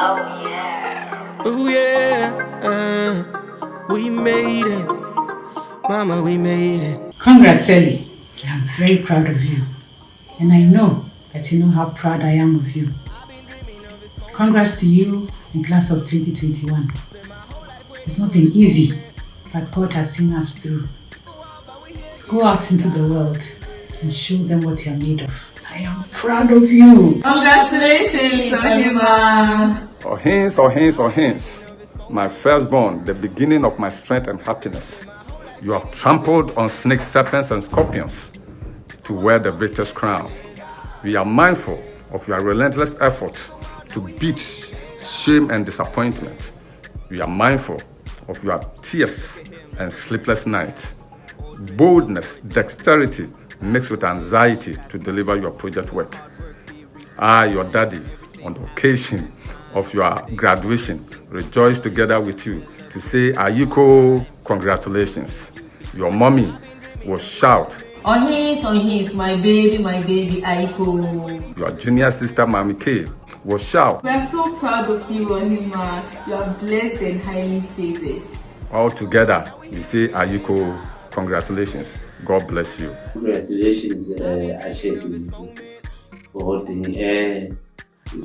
Oh yeah. Oh yeah, we made it. Mama, we made it. Congrats, Ellie. I'm very proud of you. And I know that you know how proud I am of you. Congrats to you in class of 2021. It's not been easy, but God has seen us through. Go out into the world and show them what you're made of. I am proud of you. Congratulations, Ohima. Ohins, Ohins, Ohins. My firstborn, the beginning of my strength and happiness. You have trampled on snakes, serpents, and scorpions to wear the victor's crown. We are mindful of your relentless efforts to beat shame and disappointment. We are mindful of your tears and sleepless nights. Boldness, dexterity mixed with anxiety to deliver your project work. I, your daddy, on the occasion of your graduation, rejoice together with you to say, Ayiko, congratulations. Your mommy will shout, Ohins, my baby, Aiko. Your junior sister, Mami K, will shout. We are so proud of you, Ohima. You are blessed and highly favored. All together, we say, Ayiko, congratulations. God bless you. Congratulations, Ashesi, for holding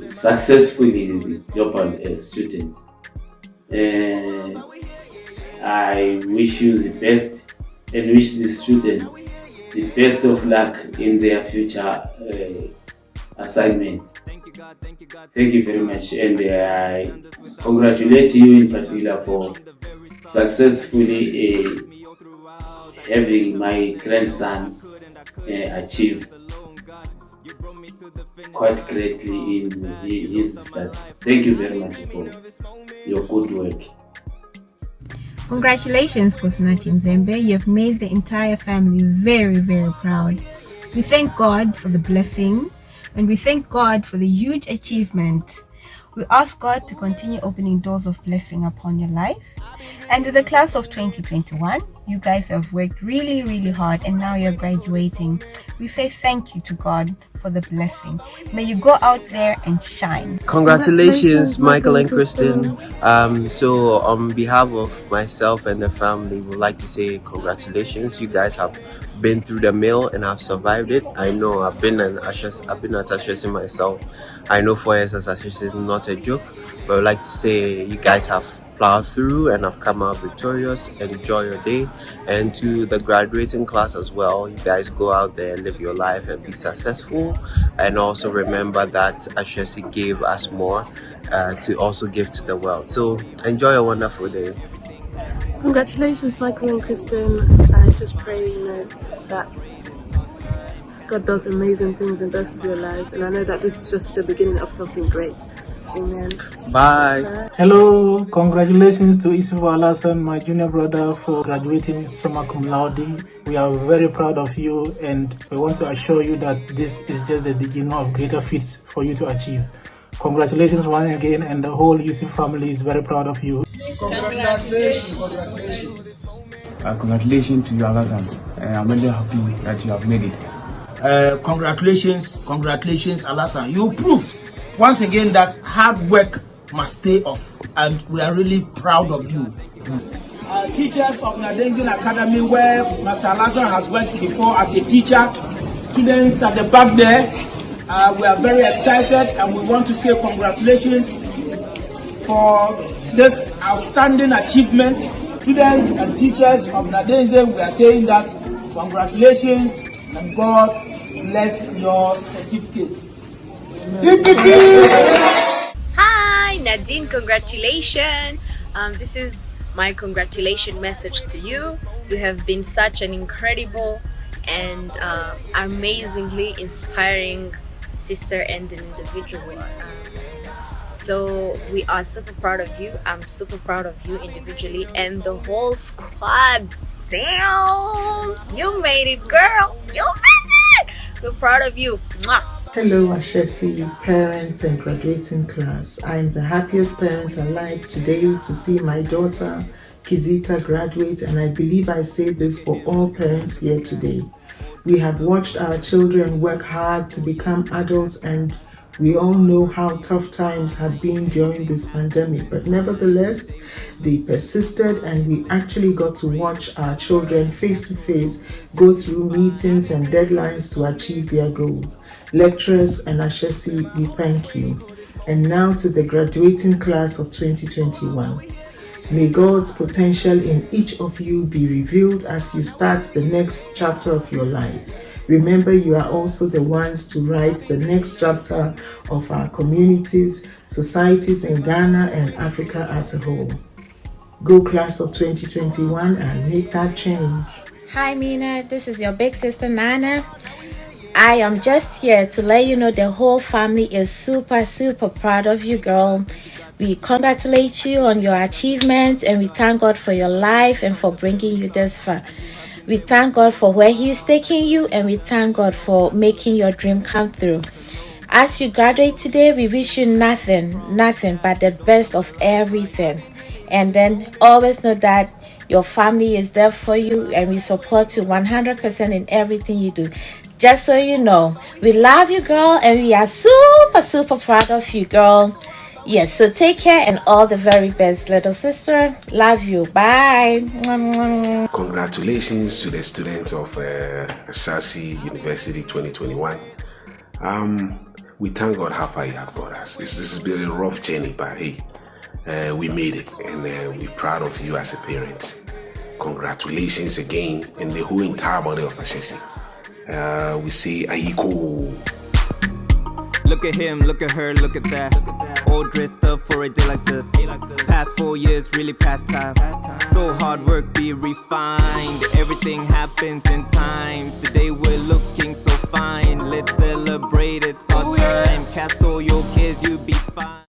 successfully the global students. I wish you the best and wish the students the best of luck in their future assignments. Thank you very much, and I congratulate you in particular for successfully having my grandson achieve quite greatly in his studies. Thank you very much for your good work. Congratulations, Kosinachi Nzembe. You have made the entire family very, very proud. We thank God for the blessing, and we thank God for the huge achievement. We ask God to continue opening doors of blessing upon your life. And to the class of 2021, you guys have worked really, really hard, and now you're graduating. We say thank you to God for the blessing. May you go out there and shine. Congratulations, Michael and Kristen. So on behalf of myself and the family, we'd like to say congratulations. You guys have been through the mill and have survived it. I know I've been at Ashesi myself. I know 4 years as Ashesi is not a joke, but I'd like to say you guys have plowed through and have come out victorious. Enjoy your day. And to the graduating class as well, you guys go out there and live your life and be successful. And also remember that Ashesi gave us more to also give to the world. So enjoy a wonderful day. Congratulations, Michael and Kristen. I just pray, that God does amazing things in both of your lives, and I know that this is just the beginning of something great. Amen. Bye. Hello, congratulations to Isifu Alasan, my junior brother, for graduating summa cum laude. We are very proud of you, and we want to assure you that this is just the beginning of greater feats for you to achieve. Congratulations once again, and the whole UC family is very proud of you. Congratulations. Congratulations to you, Alasan. I'm really happy that you have made it. Congratulations, Alasan. You proved once again that hard work must pay off, and we are really proud of you. Teachers of Nadenzin Academy, where Master Alasan has worked before as a teacher, students at the back there, we are very excited, and we want to say congratulations for this outstanding achievement. Students and teachers of Nadenzin, we are saying that congratulations, and God bless your certificate. Hi, Nadine, congratulations. This is my congratulation message to you. You have been such an incredible and amazingly inspiring sister and an individual. So we are super proud of you. I'm super proud of you individually and the whole squad. Damn, you made it, girl. You made it. We're proud of you. Mwah. Hello, Ashesi parents and graduating class. I am the happiest parent alive today to see my daughter Kizita graduate, and I believe I say this for all parents here today. We have watched our children work hard to become adults, and we all know how tough times have been during this pandemic, but nevertheless, they persisted, and we actually got to watch our children face to face go through meetings and deadlines to achieve their goals. Lecturers and Ashesi, we thank you. And now to the graduating class of 2021. May God's potential in each of you be revealed as you start the next chapter of your lives. Remember, you are also the ones to write the next chapter of our communities, societies in Ghana and Africa as a whole. Go class of 2021 and make that change. Hi Mina, this is your big sister Nana. I am just here to let you know the whole family is super proud of you, girl. We congratulate you on your achievements, and we thank God for your life and for bringing you this far. We thank God for where He is taking you, and we thank God for making your dream come through. As you graduate today, we wish you nothing but the best of everything. And then always know that your family is there for you, and we support you 100% in everything you do. Just so you know, we love you, girl, and we are super proud of you, girl. Yes, so take care and all the very best, little sister. Love you. Bye. Congratulations to the students of Ashesi University 2021. We thank God how far He has brought us. This has been a rough journey, but hey, we made it, and we're proud of you as a parent. Congratulations again, and the whole entire body of Ashesi. We say Aiko. Look at him, look at her, look at that. All dressed up for a day like this. Past 4 years, really past time. So hard work, be refined. Everything happens in time. Today we're looking so fine. Let's celebrate, it's our time. Cast all your cares, you'll be fine.